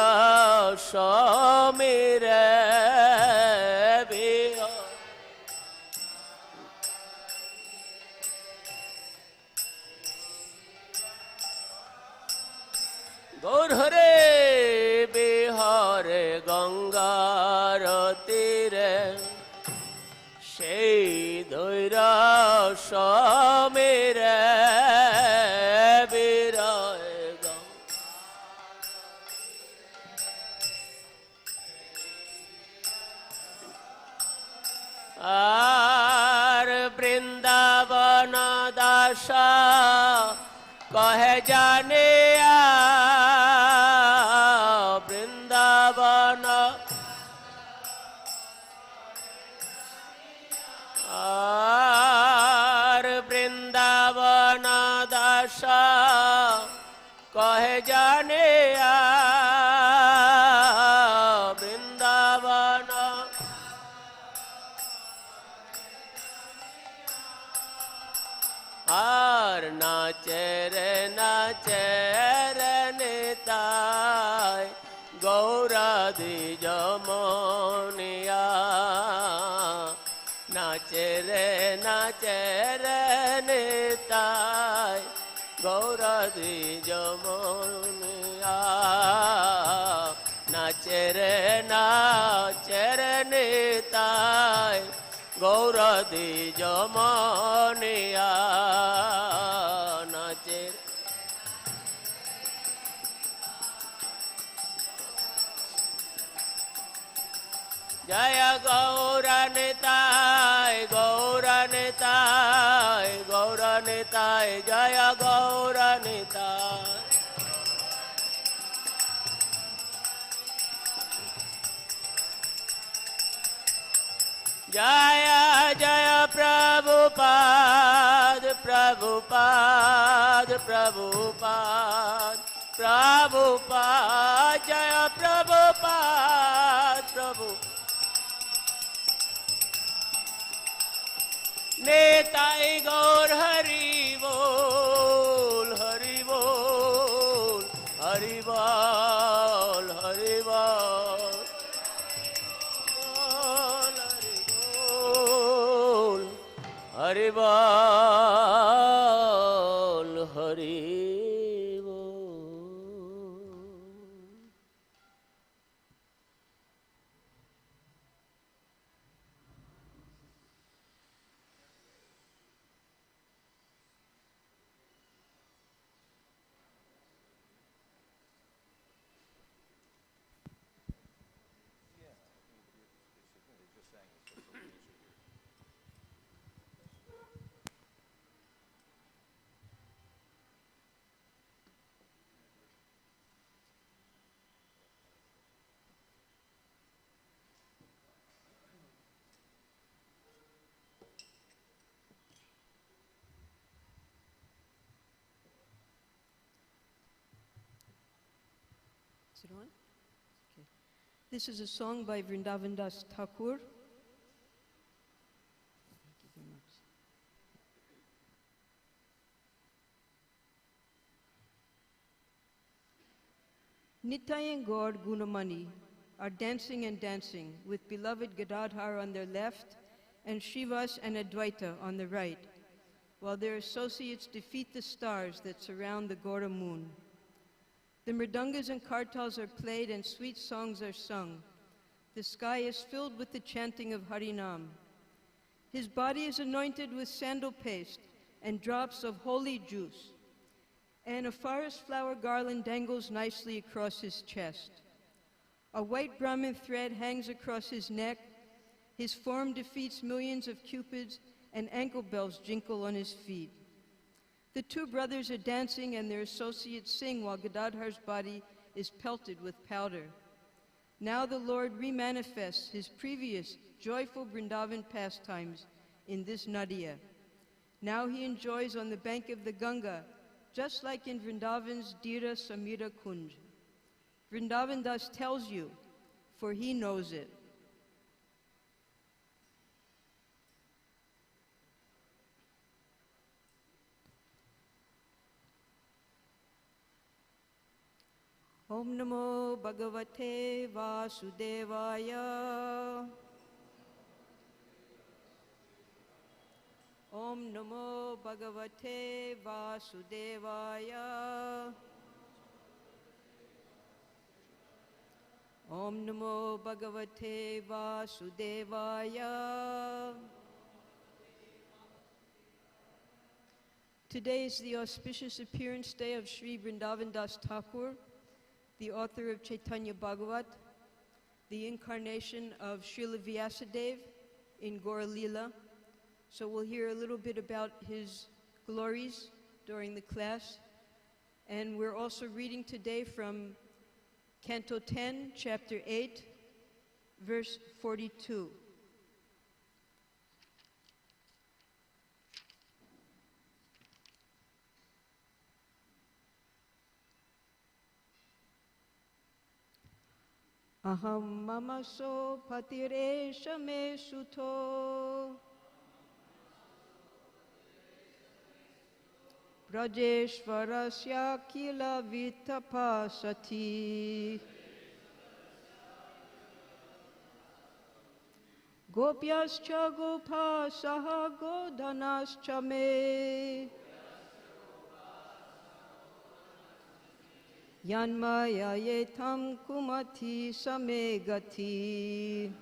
সমীরে গৌরে বিহরে গঙ্গার তীরে সেই ধৈর সমীরে বিরয় আর বৃন্দাবন দাস কহে জানে বৃন্দাবন আর বৃন্দাবন দাস কহে জানে বৃন্দাবন আর নাচে রে নিতাই গৌরা দ্বিজ মনিয়া নাচে রে নিতাই গৌরা দ্বিজ মনিয়া নাচে রে নিতাই গৌর দ্বিজ মনিয়া নাচে জয় গৌর নিতাই গৌর নিতাই গৌর নিতাই জয় গৌর নিতাই जय जय प्रभुपाद प्रभुपाद प्रभुपाद प्रभुपाद जय प्रभुपाद प्रभु नेताई गौर हरि बोल हरि बोल हरि बोल हरि बोल हरि बोल Hari Is it on? Okay. This is a song by Vrindavan Das Thakur. Thank you very much. Nitai and Gaur Gunamani are dancing and dancing with beloved Gadadhar on their left and Shrivas and Advaita on the right. while their associates defeat the stars that surround the Gora moon. The mridangas and kartals are played and sweet songs are sung. The sky is filled with the chanting of Harinam. His body is anointed with sandal paste and drops of holy juice, and a forest flower garland dangles nicely across his chest. A white Brahmin thread hangs across his neck. His form defeats millions of cupids, and ankle bells jinkle on his feet. The two brothers are dancing, and their associates sing while Gadadhar's body is pelted with powder. Now the Lord remanifests his previous joyful Vrindavan pastimes in this Nadia. Now he enjoys on the bank of the Ganga, just like in Vrindavan's Dira Samira Kunj. Vrindavan Das tells you, for he knows it. Om Namo Bhagavate Vasudevaya. Om Namo Bhagavate Vasudevaya. Om Namo Bhagavate Vasudevaya. Today is the auspicious appearance day of Sri Vrindavan Das Thakur, the author of Chaitanya Bhagavat, the incarnation of Srila Vyasadeva in Gaura Lila. So we'll hear a little bit about his glories during the class. And we're also reading today from Canto 10, Chapter 8, verse 42. Aham mamaso patiresha me suto Brajeshvarasya kila vitapasati Gopyascha gopasaha godhanascha me Yanmaya yetam kumati samegati.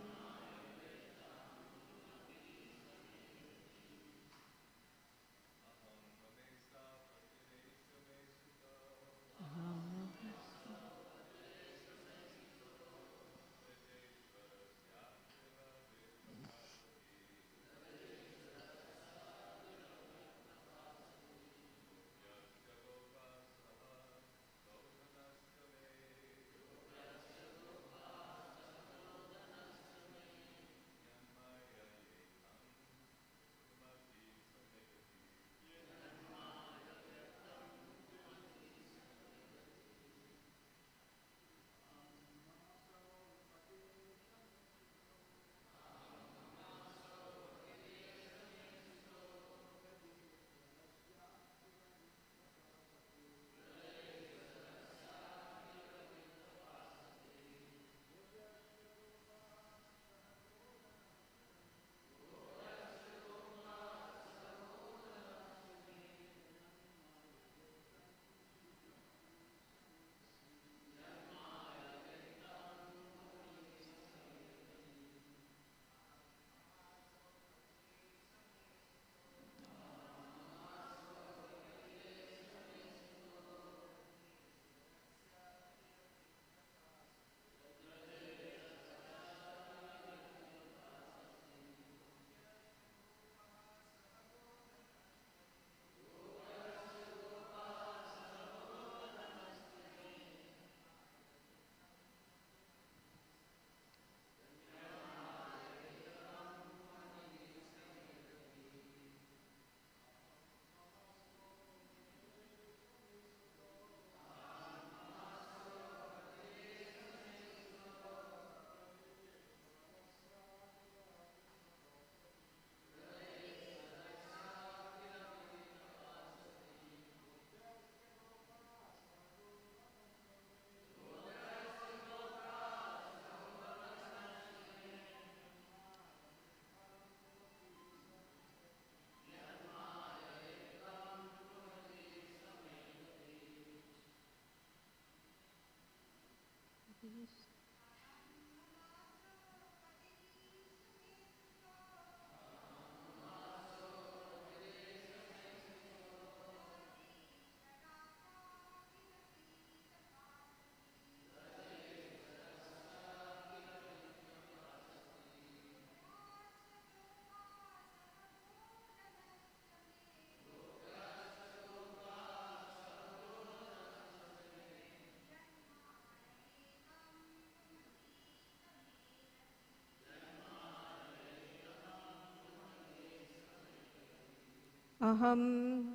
Aham,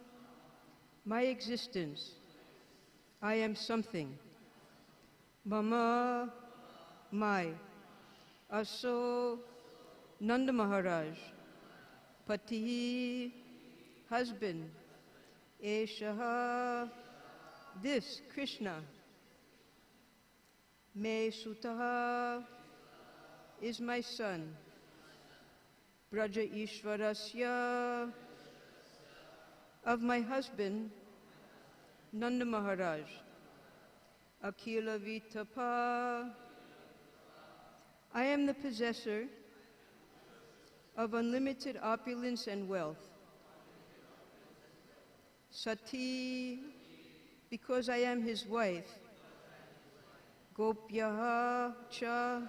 my existence. I am something. Mama, my. Aso, Nanda Maharaj. Pati, husband. Eshaha, this, Krishna. Me Sutaha is my son. Braja Ishvarasya, of my husband, Nanda Maharaj. Akila Vitapa, I am the possessor of unlimited opulence and wealth. Sati, because I am his wife. Gopyaha cha,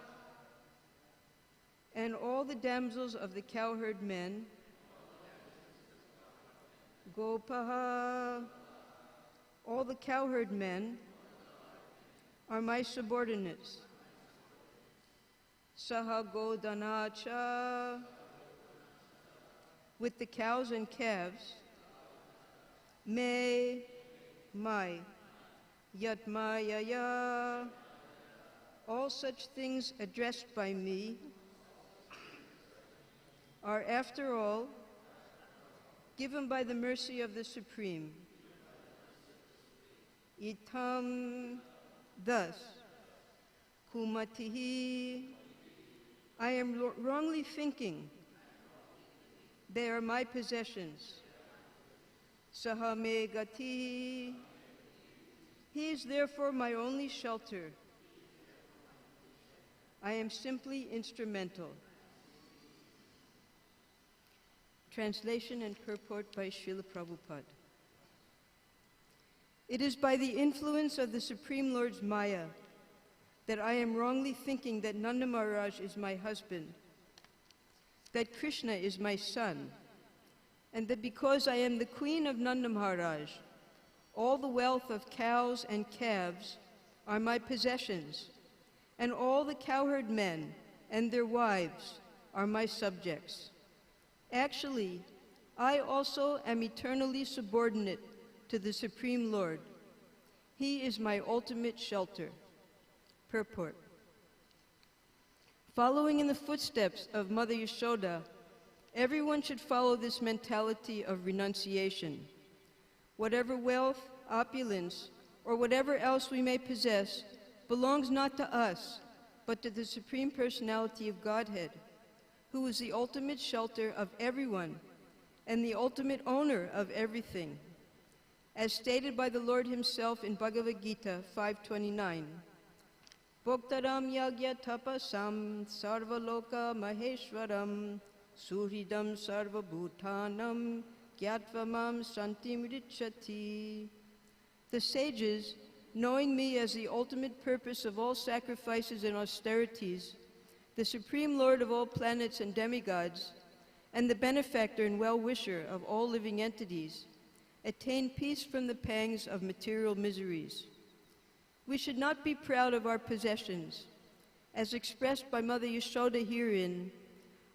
and all the damsels of the cowherd men. Gopaha, all the cowherd men are my subordinates. Saha Godanacha, with the cows and calves. Me, my. Yatmayaya, all such things addressed by me are, after all, given by the mercy of the Supreme. Itam, thus, kumatihi, I am wrongly thinking they are my possessions. Sahame gati, he is therefore my only shelter. I am simply instrumental. Translation and purport by Srila Prabhupada. It is by the influence of the Supreme Lord's Maya that I am wrongly thinking that Nanda Maharaj is my husband, that Krishna is my son, and that because I am the queen of Nanda Maharaj, all the wealth of cows and calves are my possessions, and all the cowherd men and their wives are my subjects. Actually, I also am eternally subordinate to the Supreme Lord. He is my ultimate shelter. Purport. Following in the footsteps of Mother Yashoda, everyone should follow this mentality of renunciation. Whatever wealth, opulence, or whatever else we may possess belongs not to us, but to the Supreme Personality of Godhead, who is the ultimate shelter of everyone and the ultimate owner of everything. As stated by the Lord himself in Bhagavad-Gita 5:29, Bhoktaram yagya tapasam sarvaloka maheshwaram suhridam sarvabhutanam gyatvamam santim richati. The sages, knowing me as the ultimate purpose of all sacrifices and austerities, the Supreme Lord of all planets and demigods, and the benefactor and well-wisher of all living entities, attain peace from the pangs of material miseries. We should not be proud of our possessions. As expressed by Mother Yashoda herein,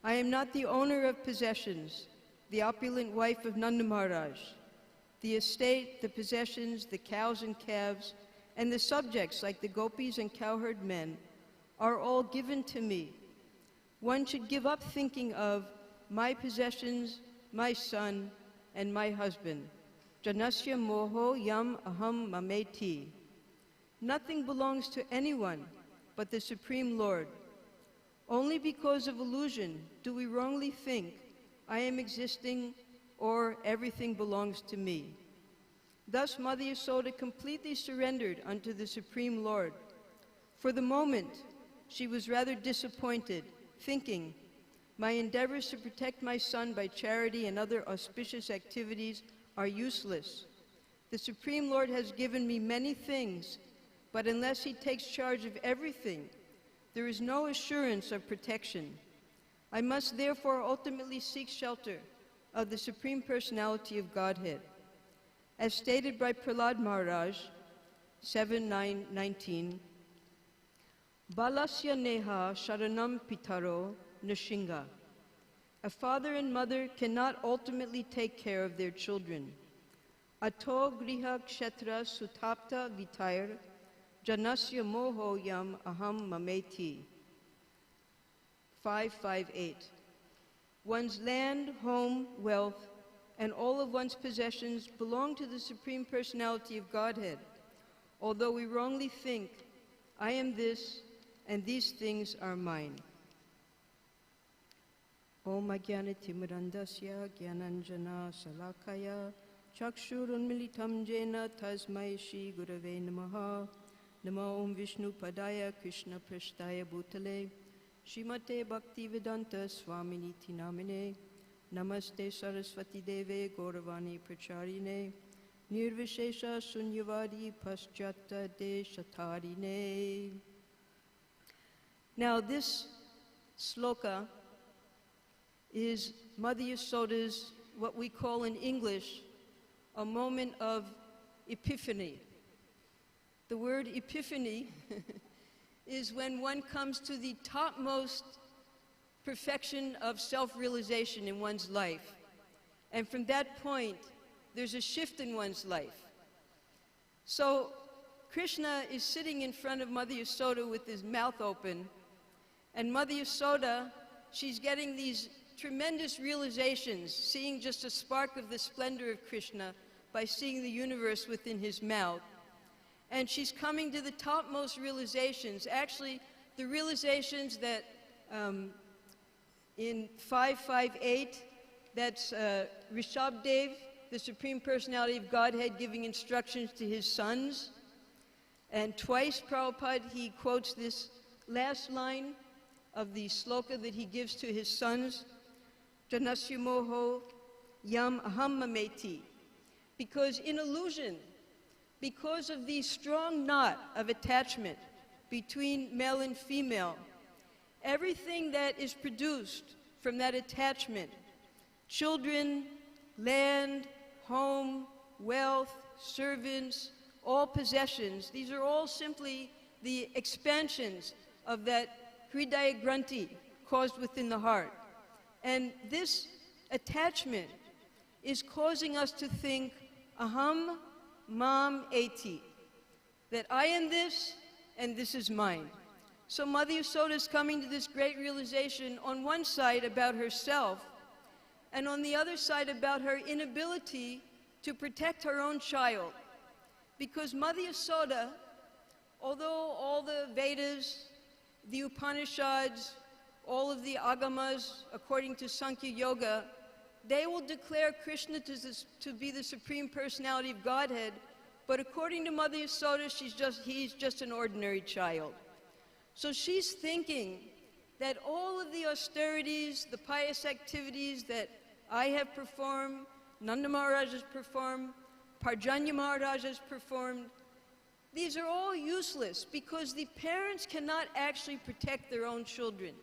I am not the owner of possessions, the opulent wife of Nanda Maharaj. The estate, the possessions, the cows and calves, and the subjects like the gopis and cowherd men are all given to me. One should give up thinking of my possessions, my son, and my husband. Janasya moho yam aham mameti. Nothing belongs to anyone but the Supreme Lord. Only because of illusion do we wrongly think I am existing or everything belongs to me. Thus Mother Yashoda completely surrendered unto the Supreme Lord. For the moment, she was rather disappointed, thinking, my endeavors to protect my son by charity and other auspicious activities are useless. The Supreme Lord has given me many things, but unless he takes charge of everything, there is no assurance of protection. I must therefore ultimately seek shelter of the Supreme Personality of Godhead. As stated by Prahlad Maharaj, 7:9-19, Balasya neha sharanam pitaro nishinga. A father and mother cannot ultimately take care of their children. Ato griha kshetra sutapta vitair janasya moho yam aham mameti. 5:5-8. One's land, home, wealth, and all of one's possessions belong to the Supreme Personality of Godhead, although we wrongly think, I am this, and these things are mine. Om Ajnana-timirandasya Jnananjana Salakaya Chakshurunmilitam Jena Tasmai Shri Gurave Namaha. Namo Om Vishnu Padaya Krishna Prashtaya Bhutale Shrimate Bhakti-vedanta Swaminiti Namine. Namaste Saraswati Deve Gauravani Pracharine Nirvishesha Sunyavadi Paschata Deshatarine. Now this sloka is Mother Yasoda's, what we call in English, a moment of epiphany. The word epiphany is when one comes to the topmost perfection of self-realization in one's life. And from that point, there's a shift in one's life. So Krishna is sitting in front of Mother Yasoda with his mouth open, and Mother Yasoda, she's getting these tremendous realizations, seeing just a spark of the splendor of Krishna by seeing the universe within his mouth. And she's coming to the topmost realizations, actually the realizations that in 5:5-8, that's Rishabdev, the Supreme Personality of Godhead, giving instructions to his sons. And twice Prabhupada, he quotes this last line of the sloka that he gives to his sons, Janasya moho yam aham mameti. Because in illusion, because of the strong knot of attachment between male and female, everything that is produced from that attachment, children, land, home, wealth, servants, all possessions, these are all simply the expansions of that Hridaya Granthi caused within the heart. And this attachment is causing us to think, aham mam eti, that I am this and this is mine. So Mother Yasoda is coming to this great realization on one side about herself, and on the other side about her inability to protect her own child. Because Mother Yasoda, although all the Vedas, the Upanishads, all of the Agamas, according to Sankhya Yoga, they will declare Krishna to be the Supreme Personality of Godhead, but according to Mother Yasoda, he's just an ordinary child. So she's thinking that all of the austerities, the pious activities that I have performed, Nanda Maharaj has performed, Parjanya Maharaj has performed, these are all useless because the parents cannot actually protect their own children.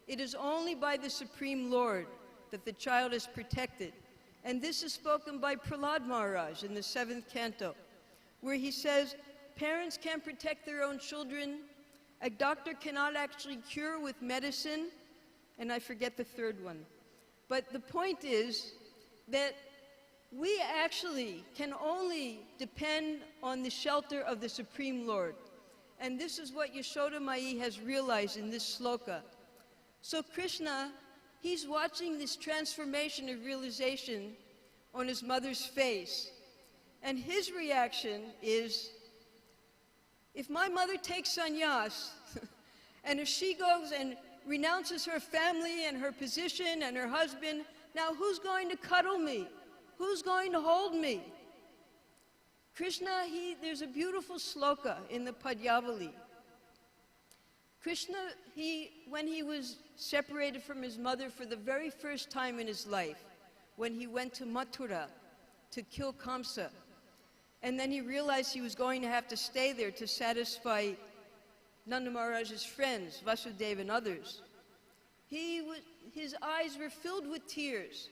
It is only by the Supreme Lord that the child is protected. And this is spoken by Prahlad Maharaj in the 7th canto, where he says, parents can't protect their own children, a doctor cannot actually cure with medicine, and I forget the third one. But the point is that we actually can only depend on the shelter of the Supreme Lord. And this is what Yashoda Mai has realized in this sloka. So Krishna, he's watching this transformation of realization on his mother's face. And his reaction is, if my mother takes sannyas, and if she goes and renounces her family and her position and her husband, now who's going to cuddle me? Who's going to hold me? Krishna, there's a beautiful sloka in the Padyavali. Krishna, when he was separated from his mother for the very first time in his life, when he went to Mathura to kill Kamsa, and then he realized he was going to have to stay there to satisfy Nanda Maharaj's friends, Vasudeva and others, his eyes were filled with tears,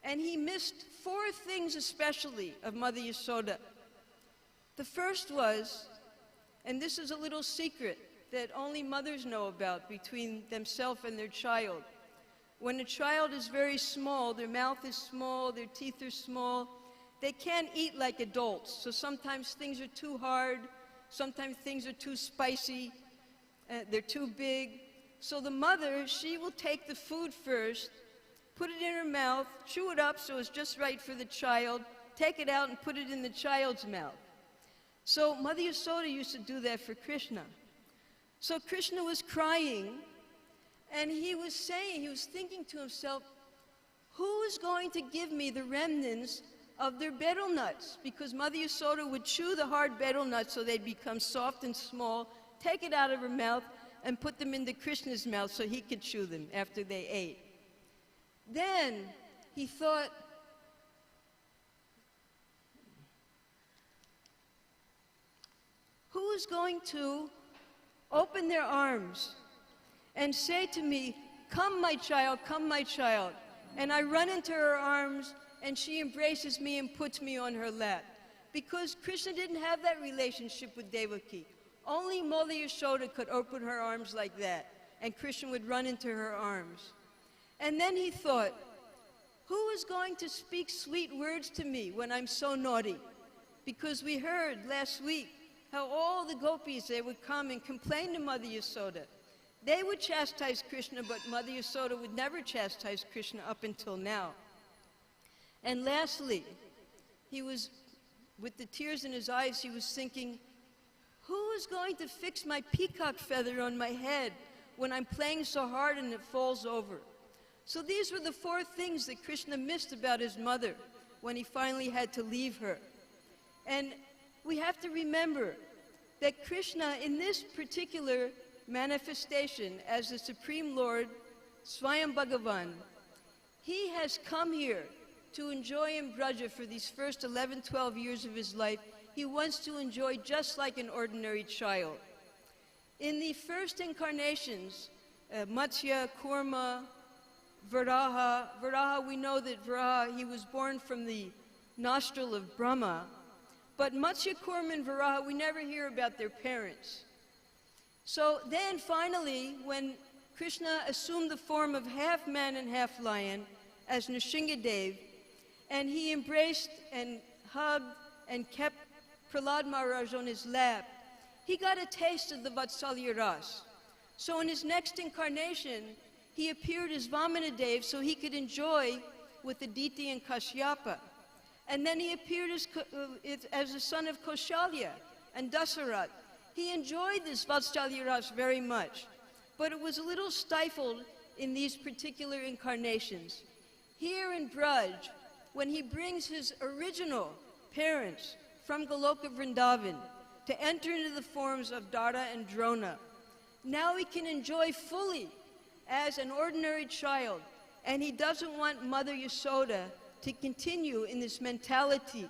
and he missed 4 things especially of Mother Yasoda. The first was, and this is a little secret that only mothers know about between themselves and their child. When a child is very small, their mouth is small, their teeth are small, they can't eat like adults. So sometimes things are too hard, sometimes things are too spicy, they're too big. So the mother, she will take the food first, put it in her mouth, chew it up so it's just right for the child, take it out and put it in the child's mouth. So Mother Yasoda used to do that for Krishna. So Krishna was crying, and he was thinking to himself, who is going to give me the remnants of their betel nuts? Because Mother Yasoda would chew the hard betel nuts so they'd become soft and small, take it out of her mouth, and put them into Krishna's mouth so he could chew them after they ate. Then he thought, who is going to open their arms and say to me, come my child, come my child. And I run into her arms and she embraces me and puts me on her lap. Because Krishna didn't have that relationship with Devaki. Only Mother Yasoda could open her arms like that, and Krishna would run into her arms. And then he thought, who is going to speak sweet words to me when I'm so naughty? Because we heard last week how all the gopis, they would come and complain to Mother Yasoda. They would chastise Krishna, but Mother Yasoda would never chastise Krishna up until now. And lastly, he was, with the tears in his eyes, he was thinking, who is going to fix my peacock feather on my head when I'm playing so hard and it falls over? So these were the 4 things that Krishna missed about his mother when he finally had to leave her. And we have to remember that Krishna, in this particular manifestation as the Supreme Lord, Swayam Bhagavan, he has come here to enjoy in Braja for these first 11, 12 years of his life. He wants to enjoy just like an ordinary child. In the first incarnations, Matsya, Kurma, Varaha, we know that Varaha, he was born from the nostril of Brahma. But Matsya, Kurma, and Varaha, we never hear about their parents. So then finally, when Krishna assumed the form of half man and half lion as Nrsingadev, and he embraced and hugged and kept Prahlad Maharaj on his lap, he got a taste of the Vatsalya Ras. So in his next incarnation, he appeared as Vamanadev so he could enjoy with Aditi and Kashyapa. And then he appeared as the son of Kaushalya and Dasarat. He enjoyed this Vatsalya Ras very much, but it was a little stifled in these particular incarnations. Here in Braj, when he brings his original parents from Goloka Vrindavan to enter into the forms of Dara and Drona, now he can enjoy fully as an ordinary child, and he doesn't want Mother Yasoda to continue in this mentality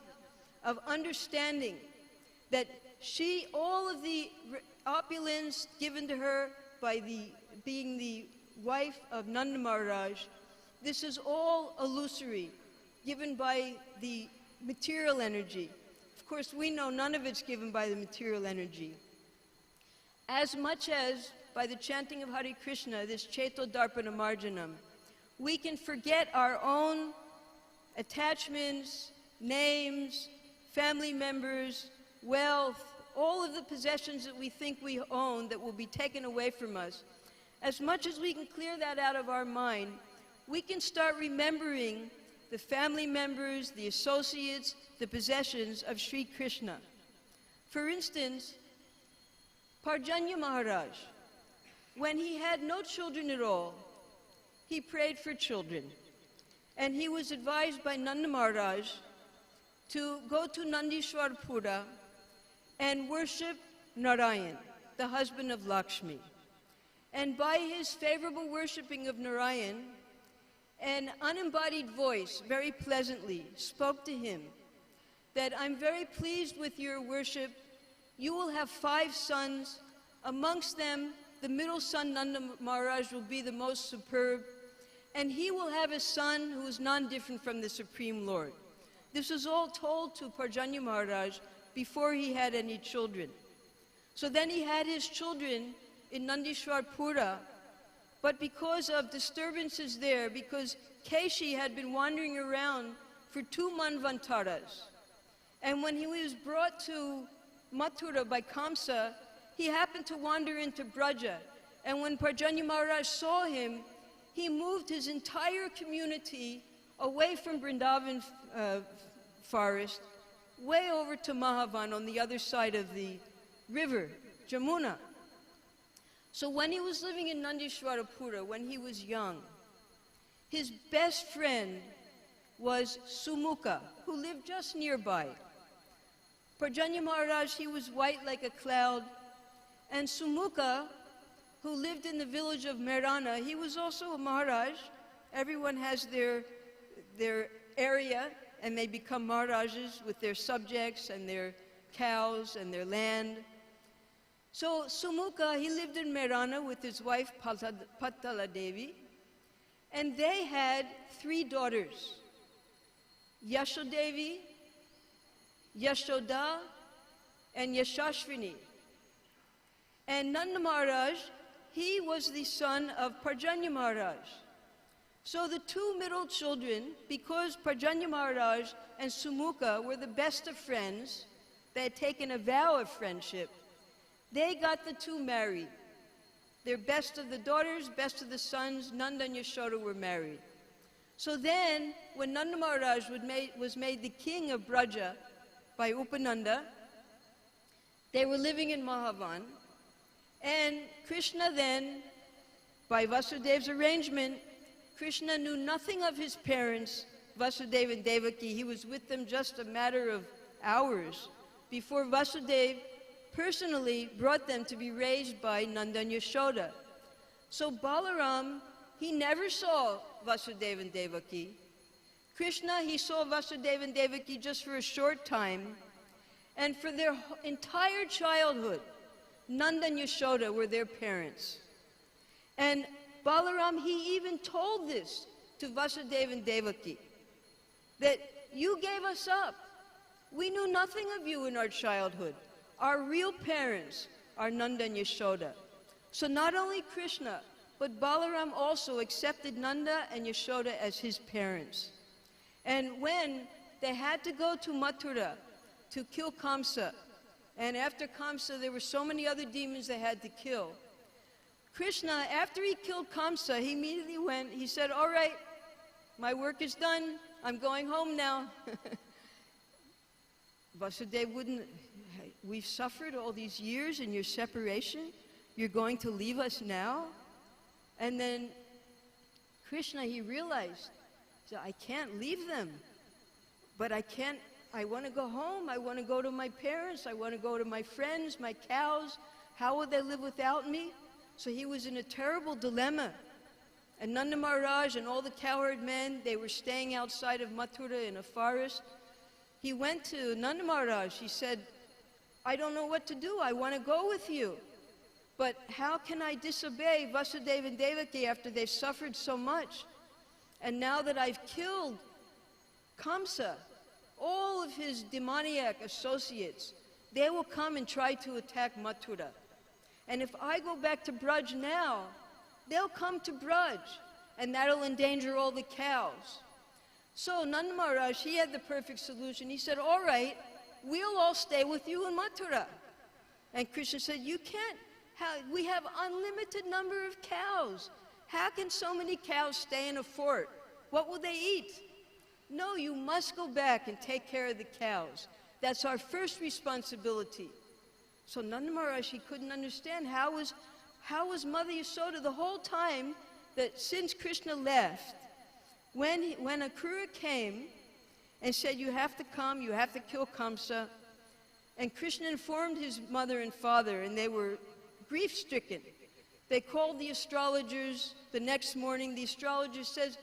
of understanding that all of the opulence given to her by being the wife of Nanda Maharaj, this is all illusory, given by the material energy. Of course, we know none of it's given by the material energy. As much as by the chanting of Hare Krishna, this Chaito Darpana Marjanam, we can forget our own attachments, names, family members, wealth, all of the possessions that we think we own that will be taken away from us. As much as we can clear that out of our mind, we can start remembering the family members, the associates, the possessions of Sri Krishna. For instance, Parjanya Maharaj, when he had no children at all, he prayed for children. And he was advised by Nanda Maharaj to go to Nandishwarpura and worship Narayan, the husband of Lakshmi. And by his favorable worshiping of Narayan, an unembodied voice very pleasantly spoke to him that I'm very pleased with your worship. You will have 5 sons. Amongst them, the middle son, Nanda Maharaj, will be the most superb. And he will have a son who is non-different from the Supreme Lord. This was all told to Parjanya Maharaj before he had any children. So then he had his children in Nandishwar Pura, but because of disturbances there, because Keshi had been wandering around for 2 manvantaras, and when he was brought to Mathura by Kamsa, he happened to wander into Braja, and when Parjanya Maharaj saw him, he moved his entire community away from Vrindavan forest, way over to Mahavan on the other side of the river, Jamuna. So when he was living in Nandishwarapura, when he was young, his best friend was Sumukha, who lived just nearby. Parjanya Maharaj, he was white like a cloud, and Sumukha, who lived in the village of Merana, he was also a Maharaj. Everyone has their area, and they become Maharajas with their subjects and their cows and their land. So Sumukha, he lived in Merana with his wife Patala Devi, and they had 3 daughters, Yashodevi, Yashoda, and Yashashvini. And Nanda Maharaj, he was the son of Parjanya Maharaj. So the 2 middle children, because Parjanya Maharaj and Sumukha were the best of friends, they had taken a vow of friendship, they got the 2 married. Their best of the daughters, best of the sons, Nanda and Yashoda were married. So then, when Nanda Maharaj was made the king of Braja by Upananda, they were living in Mahavan, and Krishna then, by Vasudev's arrangement, Krishna knew nothing of his parents, Vasudeva and Devaki. He was with them just a matter of hours before Vasudeva personally brought them to be raised by Nanda and Yashoda. So Balaram, he never saw Vasudeva and Devaki. Krishna, he saw Vasudeva and Devaki just for a short time, and for their entire childhood, Nanda and Yashoda were their parents. And Balaram, he even told this to Vasudeva and Devaki, that you gave us up. We knew nothing of you in our childhood. Our real parents are Nanda and Yashoda. So not only Krishna, but Balaram also accepted Nanda and Yashoda as his parents. And when they had to go to Mathura to kill Kamsa, and after Kamsa there were so many other demons they had to kill, Krishna, after he killed Kamsa, he immediately went, he said, all right, my work is done, I'm going home now. Vasudeva wouldn't, we've suffered all these years in your separation, you're going to leave us now? And then Krishna, he realized, I can't leave them, but I want to go home, I want to go to my parents, I want to go to my friends, my cows, how will they live without me? So he was in a terrible dilemma. And Nanda Maharaj and all the cowherd men, they were staying outside of Mathura in a forest. He went to Nanda Maharaj, he said, I don't know what to do, I want to go with you. But how can I disobey Vasudeva and Devaki after they've suffered so much? And now that I've killed Kamsa, all of his demoniac associates, they will come and try to attack Mathura. And if I go back to Braj now, they'll come to Braj, and that'll endanger all the cows. So Nanda Maharaj, he had the perfect solution. He said, all right, we'll all stay with you in Mathura. And Krishna said, you can't. We have unlimited number of cows. How can so many cows stay in a fort? What will they eat? No, you must go back and take care of the cows. That's our first responsibility. So Nanda Maharaj, he couldn't understand how was Mother Yashoda the whole time that since Krishna left, when Akrura came and said, you have to come, you have to kill Kamsa, and Krishna informed his mother and father, and they were grief-stricken. They called the astrologers the next morning. The astrologer says,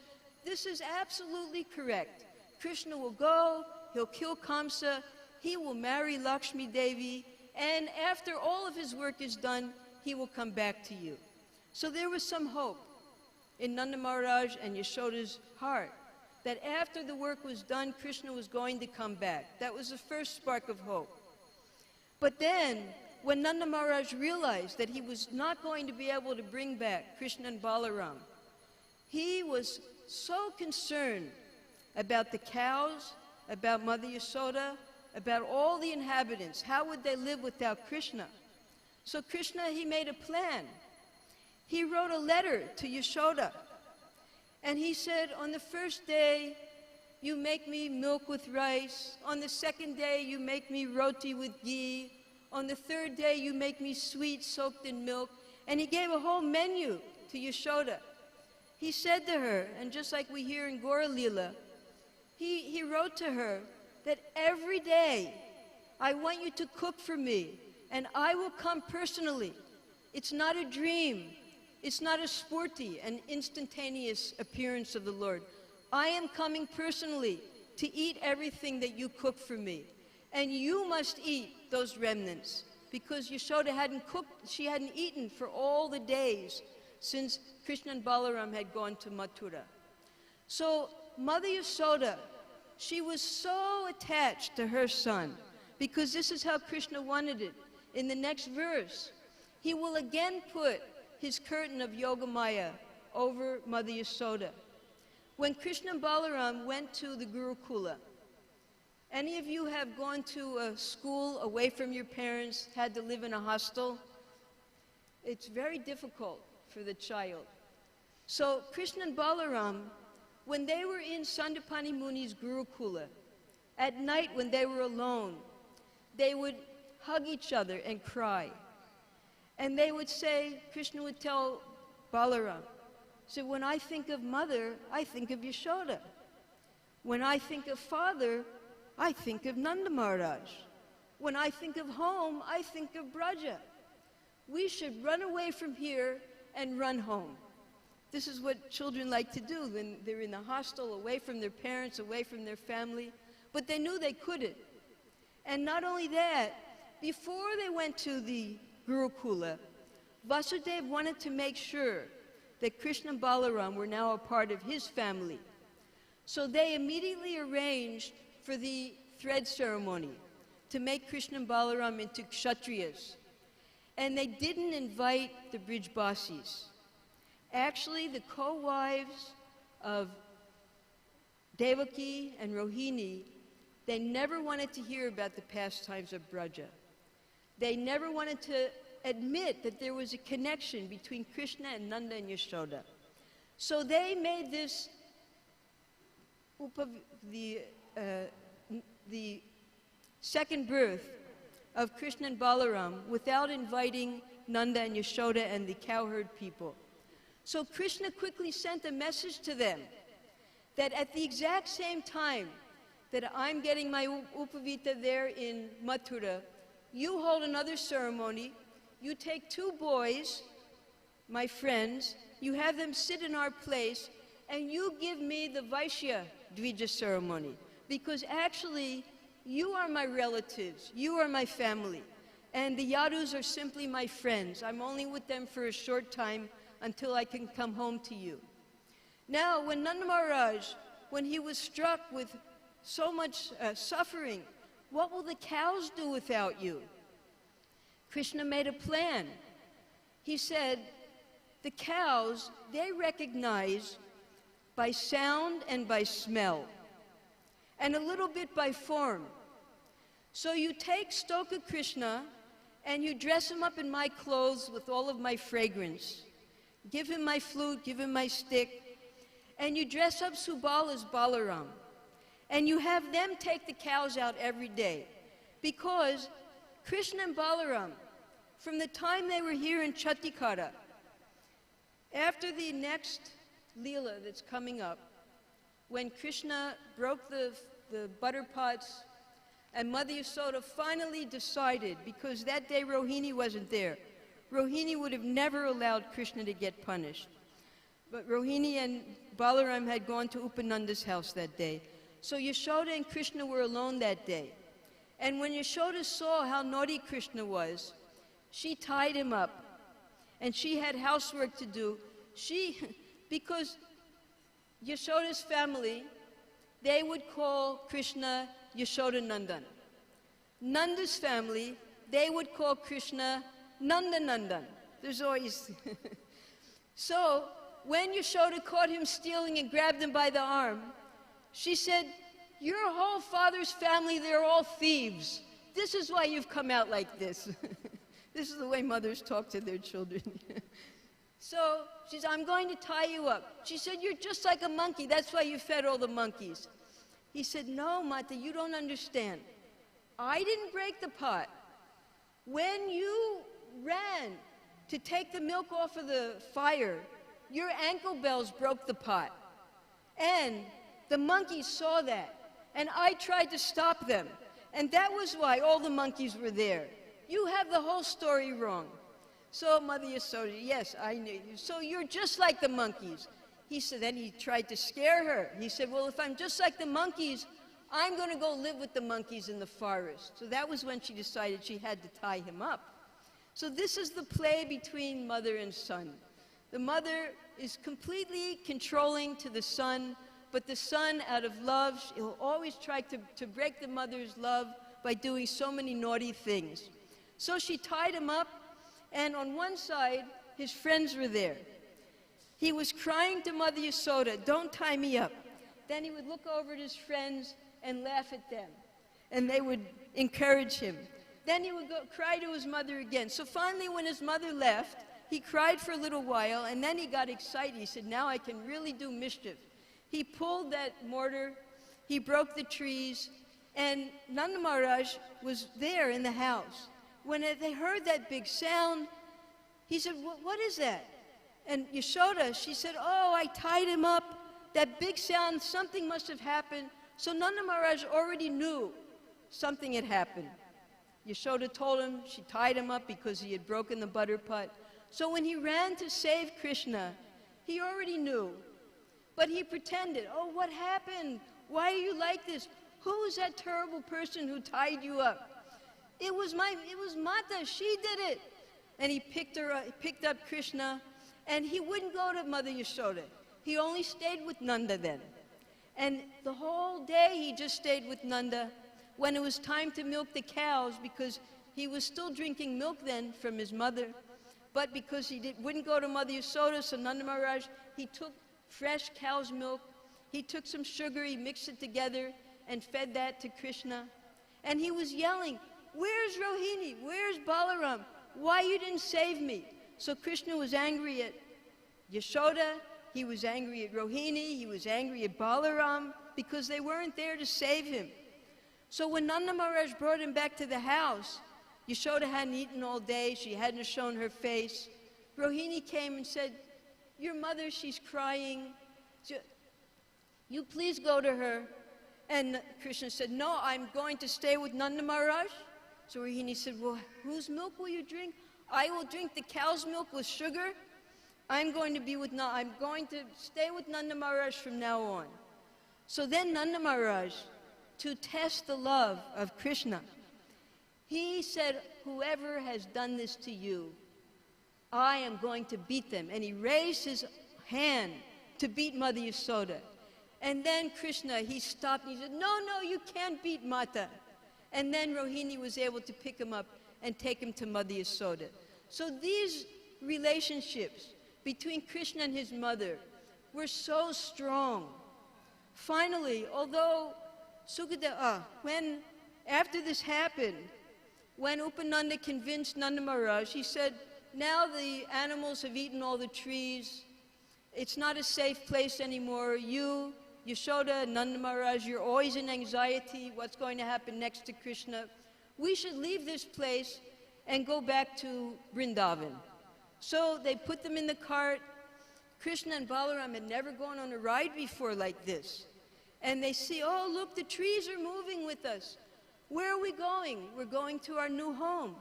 this is absolutely correct. Krishna will go, he'll kill Kamsa, he will marry Lakshmi Devi, and after all of his work is done, he will come back to you. So there was some hope in Nanda Maharaj and Yashoda's heart that after the work was done, Krishna was going to come back. That was the first spark of hope. But then, when Nanda Maharaj realized that he was not going to be able to bring back Krishna and Balaram, he was so concerned about the cows, about Mother Yasoda, about all the inhabitants. How would they live without Krishna? So Krishna, he made a plan. He wrote a letter to Yashoda. And he said, on the first day, you make me milk with rice. On the second day, you make me roti with ghee. On the third day, you make me sweet soaked in milk. And he gave a whole menu to Yashoda. He said to her, and just like we hear in Gaura Lila, he wrote to her that every day, I want you to cook for me, and I will come personally. It's not a dream. It's not a sporty and instantaneous appearance of the Lord. I am coming personally to eat everything that you cook for me. And you must eat those remnants, because Yashoda hadn't cooked, she hadn't eaten for all the days since Krishna and Balaram had gone to Mathura. So Mother Yasoda, she was so attached to her son, because this is how Krishna wanted it. In the next verse, he will again put his curtain of Yogamaya over Mother Yasoda. When Krishna and Balaram went to the Gurukula, any of you have gone to a school away from your parents, had to live in a hostel? It's very difficult for the child. So Krishna and Balaram, when they were in Sandipani Muni's Gurukula, at night when they were alone, they would hug each other and cry. And they would say, Krishna would tell Balaram, so when I think of mother, I think of Yashoda. When I think of father, I think of Nanda Maharaj. When I think of home, I think of Braja. We should run away from here and run home. This is what children like to do when they're in the hostel, away from their parents, away from their family. But they knew they couldn't. And not only that, before they went to the Gurukula, Vasudeva wanted to make sure that Krishna and Balaram were now a part of his family. So they immediately arranged for the thread ceremony to make Krishna and Balaram into Kshatriyas. And they didn't invite the Brijbasis. Actually, the co-wives of Devaki and Rohini, they never wanted to hear about the pastimes of Braja. They never wanted to admit that there was a connection between Krishna and Nanda and Yashoda. So they made this, the second birth of Krishna and Balaram without inviting Nanda and Yashoda and the cowherd people. So Krishna quickly sent a message to them that at the exact same time that I'm getting my Upavita there in Mathura, you hold another ceremony, you take 2 boys, my friends, you have them sit in our place, and you give me the Vaishya Dvija ceremony. Because actually, you are my relatives, you are my family, and the Yadus are simply my friends. I'm only with them for a short time until I can come home to you. Now, when Nanda Maharaj, when he was struck with so much suffering, what will the cows do without you? Krishna made a plan. He said, the cows, they recognize by sound and by smell, and a little bit by form. So you take Stoka Krishna and you dress him up in my clothes with all of my fragrance. Give him my flute, give him my stick, and you dress up Subal as Balaram. And you have them take the cows out every day. Because Krishna and Balaram, from the time they were here in Chatikara, after the next Leela that's coming up, when Krishna broke the butter pots, and Mother Yasoda finally decided, because that day Rohini wasn't there, Rohini would have never allowed Krishna to get punished. But Rohini and Balaram had gone to Upananda's house that day. So Yashoda and Krishna were alone that day. And when Yashoda saw how naughty Krishna was, she tied him up. And she had housework to do. Because Yashoda's family, they would call Krishna Yashoda Nandan. Nanda's family, they would call Krishna Nanda Nandan. There's always... So, when Yashoda caught him stealing and grabbed him by the arm, she said, "Your whole father's family, they're all thieves. This is why you've come out like this." This is the way mothers talk to their children. So she said, "I'm going to tie you up." She said, "You're just like a monkey. That's why you fed all the monkeys." He said, "No, Mata, you don't understand. I didn't break the pot. When you ran to take the milk off of the fire, your ankle bells broke the pot. And the monkeys saw that. And I tried to stop them. And that was why all the monkeys were there. You have the whole story wrong." So Mother Yasoda, "Yes, I knew you. So you're just like the monkeys." He said, then he tried to scare her. He said, "Well, if I'm just like the monkeys, I'm going to go live with the monkeys in the forest." So that was when she decided she had to tie him up. So this is the play between mother and son. The mother is completely controlling to the son, but the son, out of love, he'll always try to break the mother's love by doing so many naughty things. So she tied him up, and on one side, his friends were there. He was crying to Mother Yasoda, "Don't tie me up." Then he would look over at his friends and laugh at them, and they would encourage him. Then he would go cry to his mother again. So finally, when his mother left, he cried for a little while, and then he got excited. He said, "Now I can really do mischief." He pulled that mortar, he broke the trees, and Nanda Maharaj was there in the house. When they heard that big sound, he said, "What is that?" And Yashoda, she said, "Oh, I tied him up. That big sound, something must have happened." So Nanda Maharaj already knew something had happened. Yashoda told him she tied him up because he had broken the butter pot. So when he ran to save Krishna, he already knew. But he pretended, "Oh, what happened? Why are you like this? Who is that terrible person who tied you up?" It was Mata, she did it." And he picked up Krishna, and he wouldn't go to Mother Yashoda. He only stayed with Nanda then. And the whole day he just stayed with Nanda. When it was time to milk the cows, because he was still drinking milk then from his mother, but because he wouldn't go to Mother Yasoda, so Nanda Maharaj, he took fresh cow's milk, he took some sugar, he mixed it together and fed that to Krishna. And he was yelling, "Where's Rohini? Where's Balaram? Why you didn't save me?" So Krishna was angry at Yashoda, he was angry at Rohini, he was angry at Balaram, because they weren't there to save him. So when Nanda Maharaj brought him back to the house, Yashoda hadn't eaten all day, she hadn't shown her face. Rohini came and said, "Your mother, she's crying. You please go to her." And Krishna said, "No, I'm going to stay with Nanda Maharaj." So Rohini said, "Well, whose milk will you drink?" "I will drink the cow's milk with sugar. I'm going to stay with Nanda Maharaj from now on." So then Nanda Maharaj, to test the love of Krishna, he said, "Whoever has done this to you, I am going to beat them." And he raised his hand to beat Mother Yasoda. And then Krishna, he stopped and he said, "No, you can't beat Mata." And then Rohini was able to pick him up and take him to Mother Yasoda. So these relationships between Krishna and his mother were so strong. Finally, although after this happened, when Upananda convinced Nanda Maharaj, he said, "Now the animals have eaten all the trees. It's not a safe place anymore. You, Yashoda, Nanda Maharaj, you're always in anxiety. What's going to happen next to Krishna? We should leave this place and go back to Vrindavan." So they put them in the cart. Krishna and Balaram had never gone on a ride before like this. And they see, "Oh, look, the trees are moving with us. Where are we going?" "We're going to our new home."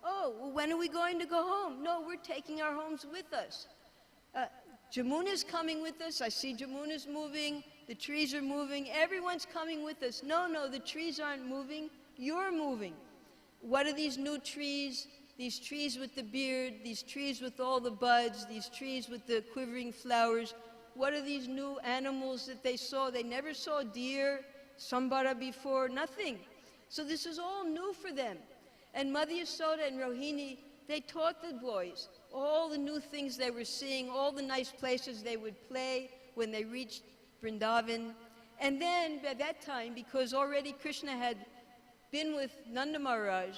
Oh, well, when are we going to go home? No, we're taking our homes with us. Jamuna's coming with us. I see Jamuna's moving. The trees are moving. Everyone's coming with us. No, no, the trees aren't moving. You're moving. What are these new trees? These trees with the beard, these trees with all the buds, these trees with the quivering flowers. What are these new animals that they saw? They never saw deer, Sambara before, nothing. So this is all new for them. And Mother Yasoda and Rohini, they taught the boys all the new things they were seeing, all the nice places they would play when they reached Vrindavan. And then by that time, because already Krishna had been with Nanda Maharaj,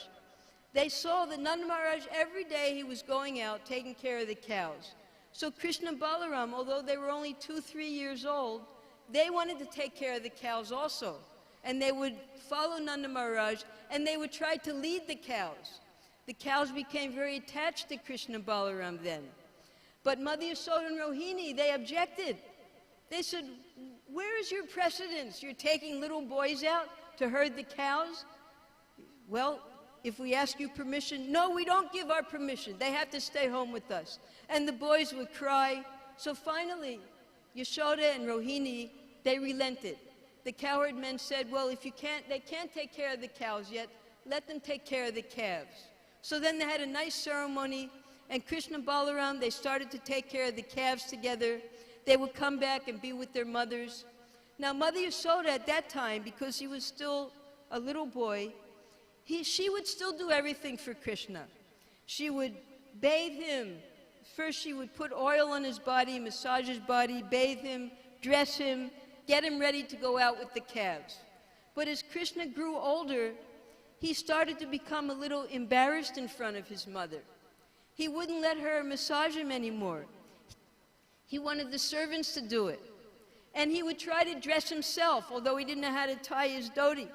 they saw that Nanda Maharaj every day he was going out taking care of the cows. So Krishna and Balaram, although they were only 2-3 years old, they wanted to take care of the cows also. And they would follow Nanda Maharaj and they would try to lead the cows. The cows became very attached to Krishna and Balaram then. But Mother Yasoda and Rohini, they objected. They said, where is your precedence? You're taking little boys out to herd the cows? Well, if we ask you permission, no, we don't give our permission. They have to stay home with us. And the boys would cry. So finally, Yashoda and Rohini, they relented. The cowherd men said, well, if they can't take care of the cows yet, let them take care of the calves. So then they had a nice ceremony, and Krishna and Balaram, they started to take care of the calves together. They would come back and be with their mothers. Now, Mother Yasoda at that time, because he was still a little boy, she would still do everything for Krishna. She would bathe him. First, she would put oil on his body, massage his body, bathe him, dress him, get him ready to go out with the calves. But as Krishna grew older, he started to become a little embarrassed in front of his mother. He wouldn't let her massage him anymore. He wanted the servants to do it. And he would try to dress himself, although he didn't know how to tie his dhoti.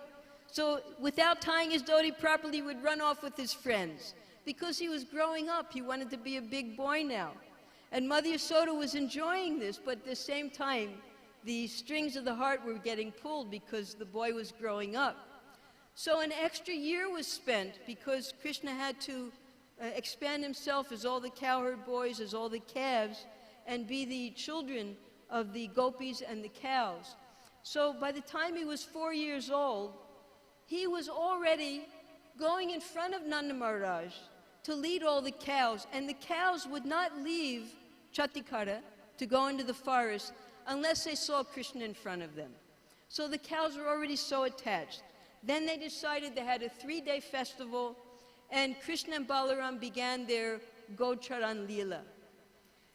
So without tying his dhoti properly, he would run off with his friends. Because he was growing up, he wanted to be a big boy now. And Mother Yasoda was enjoying this, but at the same time, the strings of the heart were getting pulled because the boy was growing up. So an extra year was spent because Krishna had to expand himself as all the cowherd boys, as all the calves, and be the children of the gopis and the cows. So by the time he was 4 years old, he was already going in front of Nanda Maharaj to lead all the cows. And the cows would not leave Chatikara to go into the forest unless they saw Krishna in front of them. So the cows were already so attached. Then they decided they had a 3-day festival, and Krishna and Balaram began their Gocharan Leela.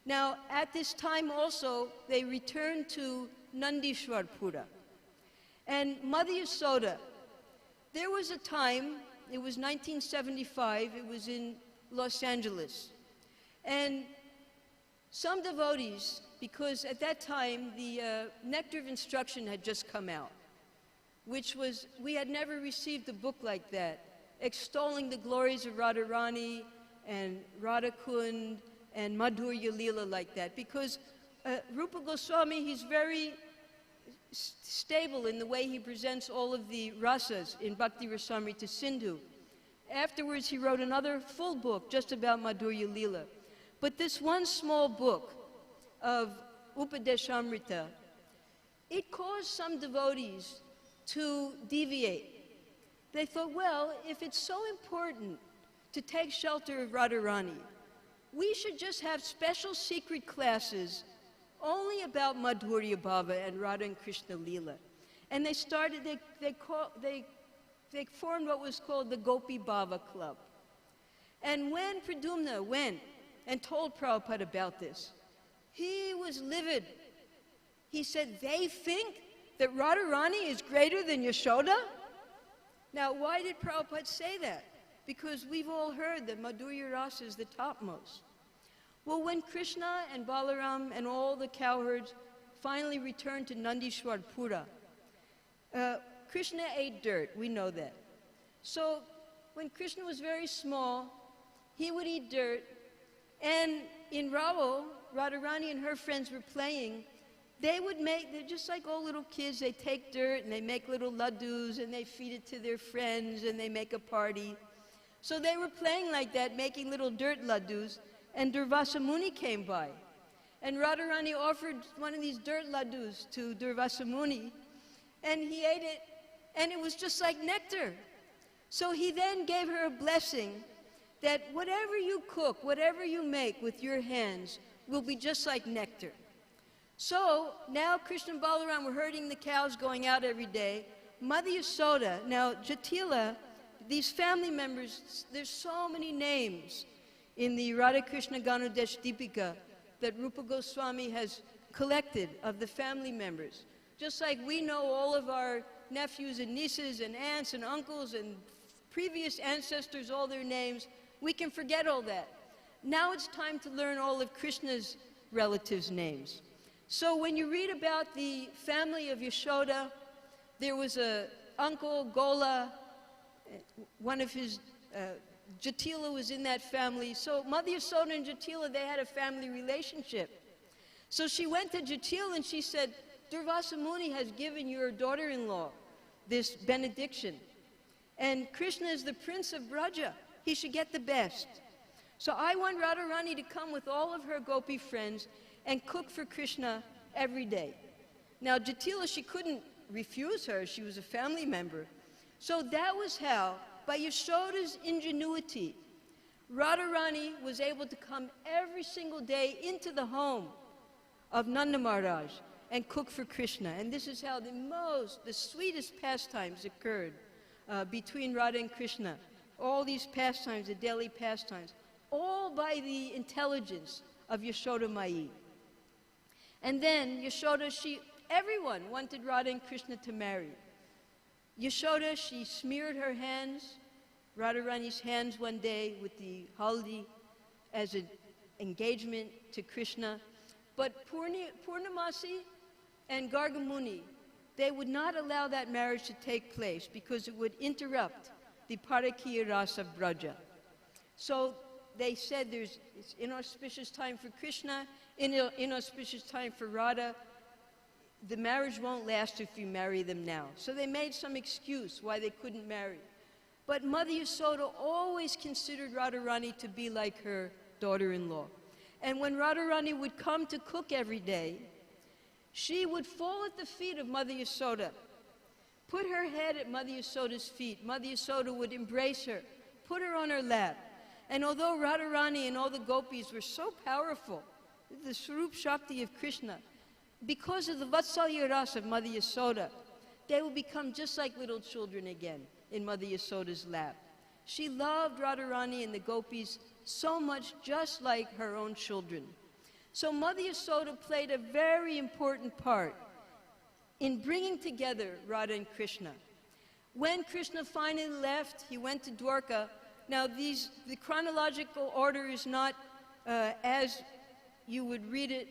Now, at this time also, they returned to Nandishwarpura. And Mother Yasoda, there was a time, it was 1975, it was in Los Angeles. And some devotees, because at that time the Nectar of Instruction had just come out, which was, we had never received a book like that, extolling the glories of Radharani and Radhakund and Madhurya Leela like that. Because Rupa Goswami, he's very stable in the way he presents all of the rasas in Bhakti Rasamrita Sindhu. Afterwards, he wrote another full book just about Madhurya Leela. But this one small book of Upadeshamrita, it caused some devotees to deviate. They thought, well, if it's so important to take shelter of Radharani, we should just have special secret classes only about Madhurya Bhava and Radha and Krishna Leela. And they started, they formed what was called the Gopi Bhava Club. And when Pradyumna went and told Prabhupada about this, he was livid. He said, they think that Radharani is greater than Yashoda? Now, why did Prabhupada say that? Because we've all heard that Madhurya Rasa is the topmost. Well, when Krishna and Balaram and all the cowherds finally returned to Nandishwarpura, Krishna ate dirt, we know that. So when Krishna was very small, he would eat dirt, and in Rao, Radharani and her friends were playing. They're just like all little kids, they take dirt and they make little laddus and they feed it to their friends and they make a party. So they were playing like that, making little dirt laddus, and Durvasa Muni came by. And Radharani offered one of these dirt laddus to Durvasa Muni, and he ate it, and it was just like nectar. So he then gave her a blessing that whatever you cook, whatever you make with your hands, will be just like nectar. So now Krishna and Balaram were herding the cows, going out every day. Mother Yasoda, now Jatila, these family members, there's so many names in the Radha Krishna Ganudesh Deepika that Rupa Goswami has collected of the family members. Just like we know all of our nephews and nieces and aunts and uncles and previous ancestors, all their names, we can forget all that. Now it's time to learn all of Krishna's relatives' names. So when you read about the family of Yashoda, there was a uncle, Gola, one of his, Jatila was in that family. So Mother Yasoda and Jatila, they had a family relationship. So she went to Jatila and she said, Durvasa Muni has given your daughter-in-law this benediction. And Krishna is the prince of Braja. He should get the best. So I want Radharani to come with all of her gopi friends and cook for Krishna every day. Now Jatila, she couldn't refuse her. She was a family member. So that was how, by Yashoda's ingenuity, Radharani was able to come every single day into the home of Nanda Maharaj and cook for Krishna. And this is how the sweetest pastimes occurred between Radha and Krishna. All these pastimes, the daily pastimes, all by the intelligence of Yashoda Mai. And then Yashoda, everyone wanted Radha and Krishna to marry. Yashoda, she smeared her hands, Radharani's hands one day with the haldi as an engagement to Krishna. But Purnamasi and Gargamuni, they would not allow that marriage to take place because it would interrupt the Parakiya Rasa of Braja. So they said it's inauspicious time for Krishna, inauspicious time for Radha. The marriage won't last if you marry them now. So they made some excuse why they couldn't marry. But Mother Yasoda always considered Radharani to be like her daughter-in-law. And when Radharani would come to cook every day, she would fall at the feet of Mother Yasoda, put her head at Mother Yasoda's feet. Mother Yasoda would embrace her, put her on her lap. And although Radharani and all the gopis were so powerful, the Swarup Shakti of Krishna, because of the Vatsalya Rasa of Mother Yasoda, they would become just like little children again in Mother Yasoda's lap. She loved Radharani and the gopis so much, just like her own children. So Mother Yasoda played a very important part in bringing together Radha and Krishna. When Krishna finally left, he went to Dwarka. Now the chronological order is not as you would read it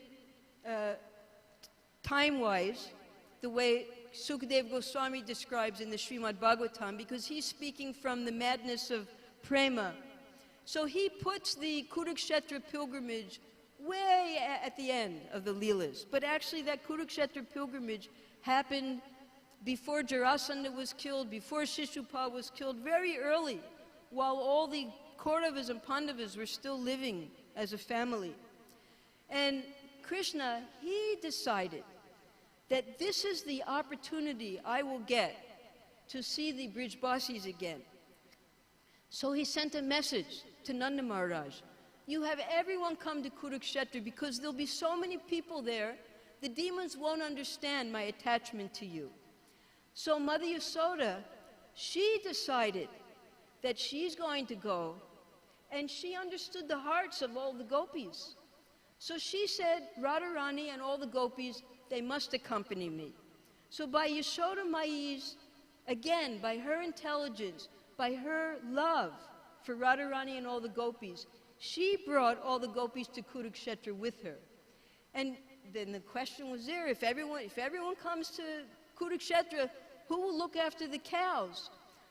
time-wise, the way Sukadeva Goswami describes in the Srimad Bhagavatam, because he's speaking from the madness of prema. So he puts the Kurukshetra pilgrimage way at the end of the Leelas. But actually that Kurukshetra pilgrimage happened before Jarasandha was killed, before Shishupal was killed, very early, while all the Kauravas and Pandavas were still living as a family. And Krishna, he decided that this is the opportunity I will get to see the Brijbasis again. So he sent a message to Nanda Maharaj. You have everyone come to Kurukshetra because there'll be so many people there, the demons won't understand my attachment to you. So Mother Yasoda, she decided that she's going to go, and she understood the hearts of all the gopis. So she said, Radharani and all the gopis, they must accompany me. So by Yashoda Mai's, again, by her intelligence, by her love for Radharani and all the gopis, she brought all the gopis to Kurukshetra with her. And then the question was there, if everyone comes to Kurukshetra, who will look after the cows?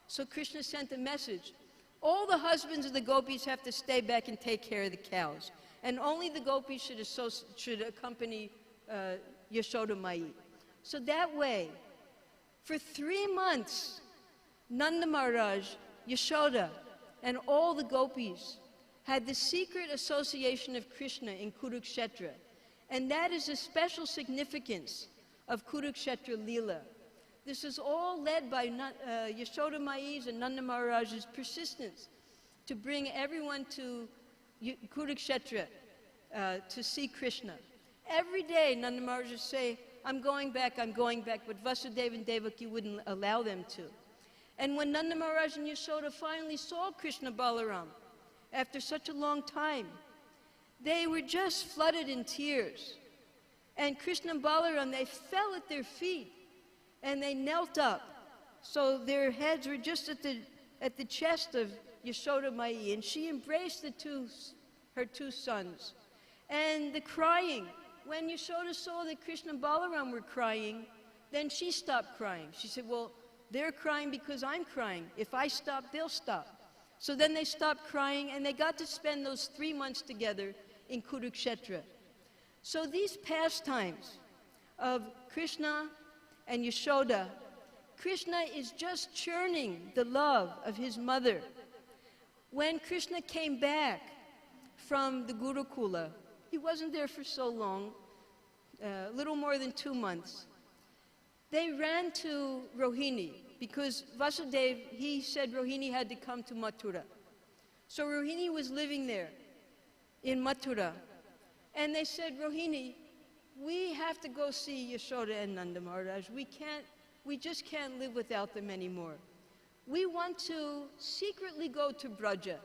So Krishna sent a message. All the husbands of the gopis have to stay back and take care of the cows. And only the gopis should accompany Yashoda Mai. So that way, for 3 months, Nanda Maharaj, Yashoda, and all the gopis had the secret association of Krishna in Kurukshetra. And that is the special significance of Kurukshetra Leela. This is all led by Yashoda Mai's and Nanda Maharaj's persistence to bring everyone to Kurukshetra to see Krishna. Every day Nanda Maharaj would say, I'm going back, but Vasudeva and Devaki wouldn't allow them to. And when Nanda Maharaj and Yashoda finally saw Krishna Balaram, after such a long time, they were just flooded in tears. And Krishna and Balaram, they fell at their feet and they knelt up. So their heads were just at the chest of Yashoda Mai, and she embraced her two sons. And the crying, when Yashoda saw that Krishna and Balaram were crying, then she stopped crying. She said, well, they're crying because I'm crying. If I stop, they'll stop. So then they stopped crying, and they got to spend those 3 months together in Kurukshetra. So these pastimes of Krishna and Yashoda, Krishna is just churning the love of his mother. When Krishna came back from the Gurukula, he wasn't there for so long, a little more than 2 months. They ran to Rohini because Vasudeva, he said Rohini had to come to Mathura. So Rohini was living there in Mathura. And they said, Rohini, we have to go see Yashoda and Nanda Maharaj. We just can't live without them anymore. We want to secretly go to Braja.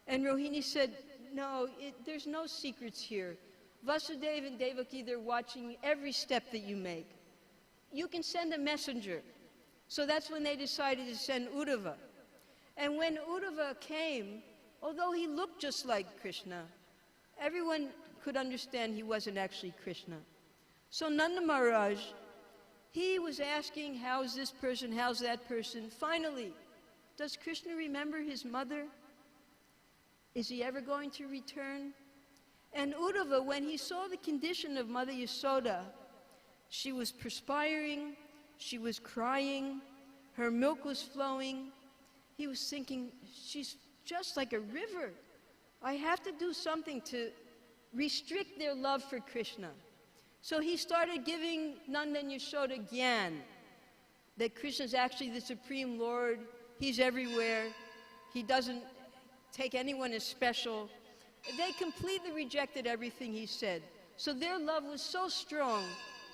And Rohini said, no, there's no secrets here. Vasudeva and Devaki, they're watching every step that you make. You can send a messenger. So that's when they decided to send Uddhava. And when Uddhava came, although he looked just like Krishna, everyone could understand he wasn't actually Krishna. So Nanda Maharaj, he was asking, how's this person, how's that person? Finally, does Krishna remember his mother? Is he ever going to return? And Uddhava, when he saw the condition of Mother Yasoda, she was perspiring, she was crying, her milk was flowing. He was thinking, she's just like a river. I have to do something to restrict their love for Krishna. So he started giving Nanda and Yashoda gyan, that Krishna is actually the Supreme Lord, he's everywhere, he doesn't take anyone as special. They completely rejected everything he said. So their love was so strong,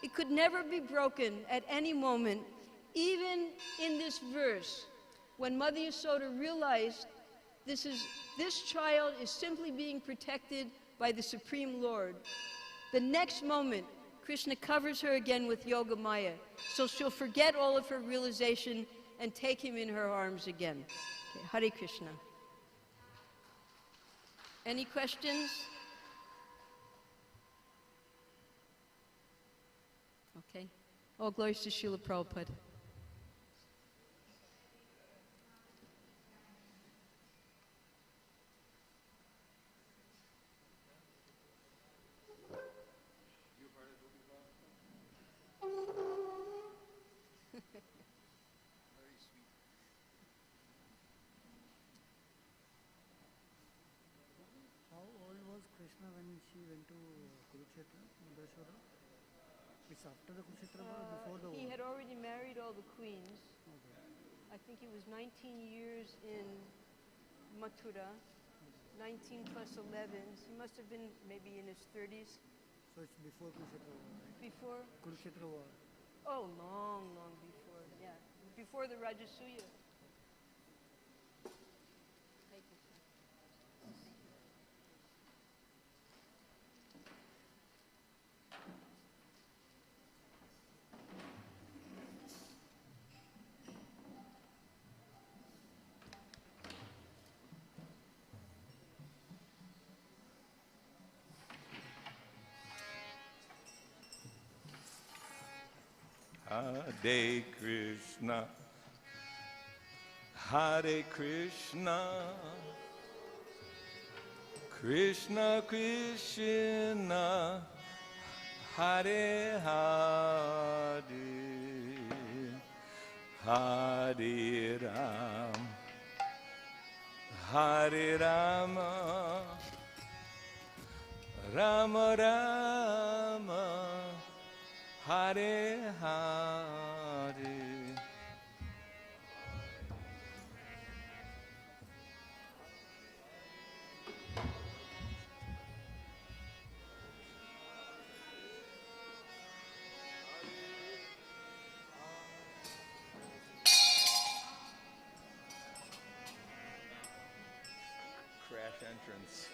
it could never be broken at any moment, even in this verse, when Mother Yasoda realized this child is simply being protected by the Supreme Lord. The next moment, Krishna covers her again with Yoga Maya, so she'll forget all of her realization and take him in her arms again. Okay, Hare Krishna. Any questions? Okay. All glories to Srila Prabhupada. How old was Krishna when she went to Kurukshetra, Darshan? It's after the Kurukshetra war or before the war? He had already married all the queens. Okay. I think he was 19 years in Mathura, 19 plus 11. He must have been maybe in his 30s. So it's before Kurukshetra war, right? Before? Kurukshetra war. Oh, long, long before, yeah. Before the Rajasuya. Hare Krishna, Hare Krishna, Krishna Krishna, Hare Hare, Hare Ram, Hare Rama, Rama Rama, Hare Hare. Crash entrance.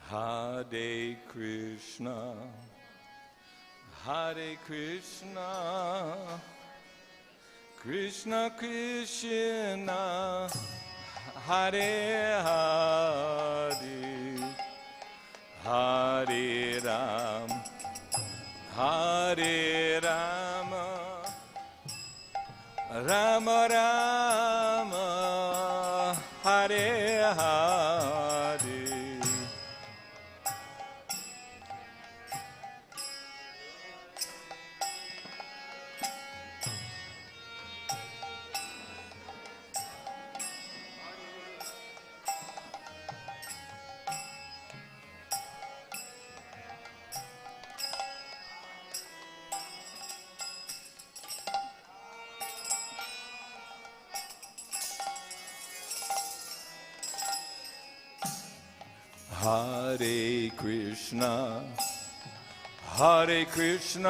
Hare Krishna, Hare Krishna, Krishna Krishna, Hare Hare, Hare Ram, Hare Rama, Rama Rama, Hare Hare. Hare Krishna, Hare Krishna.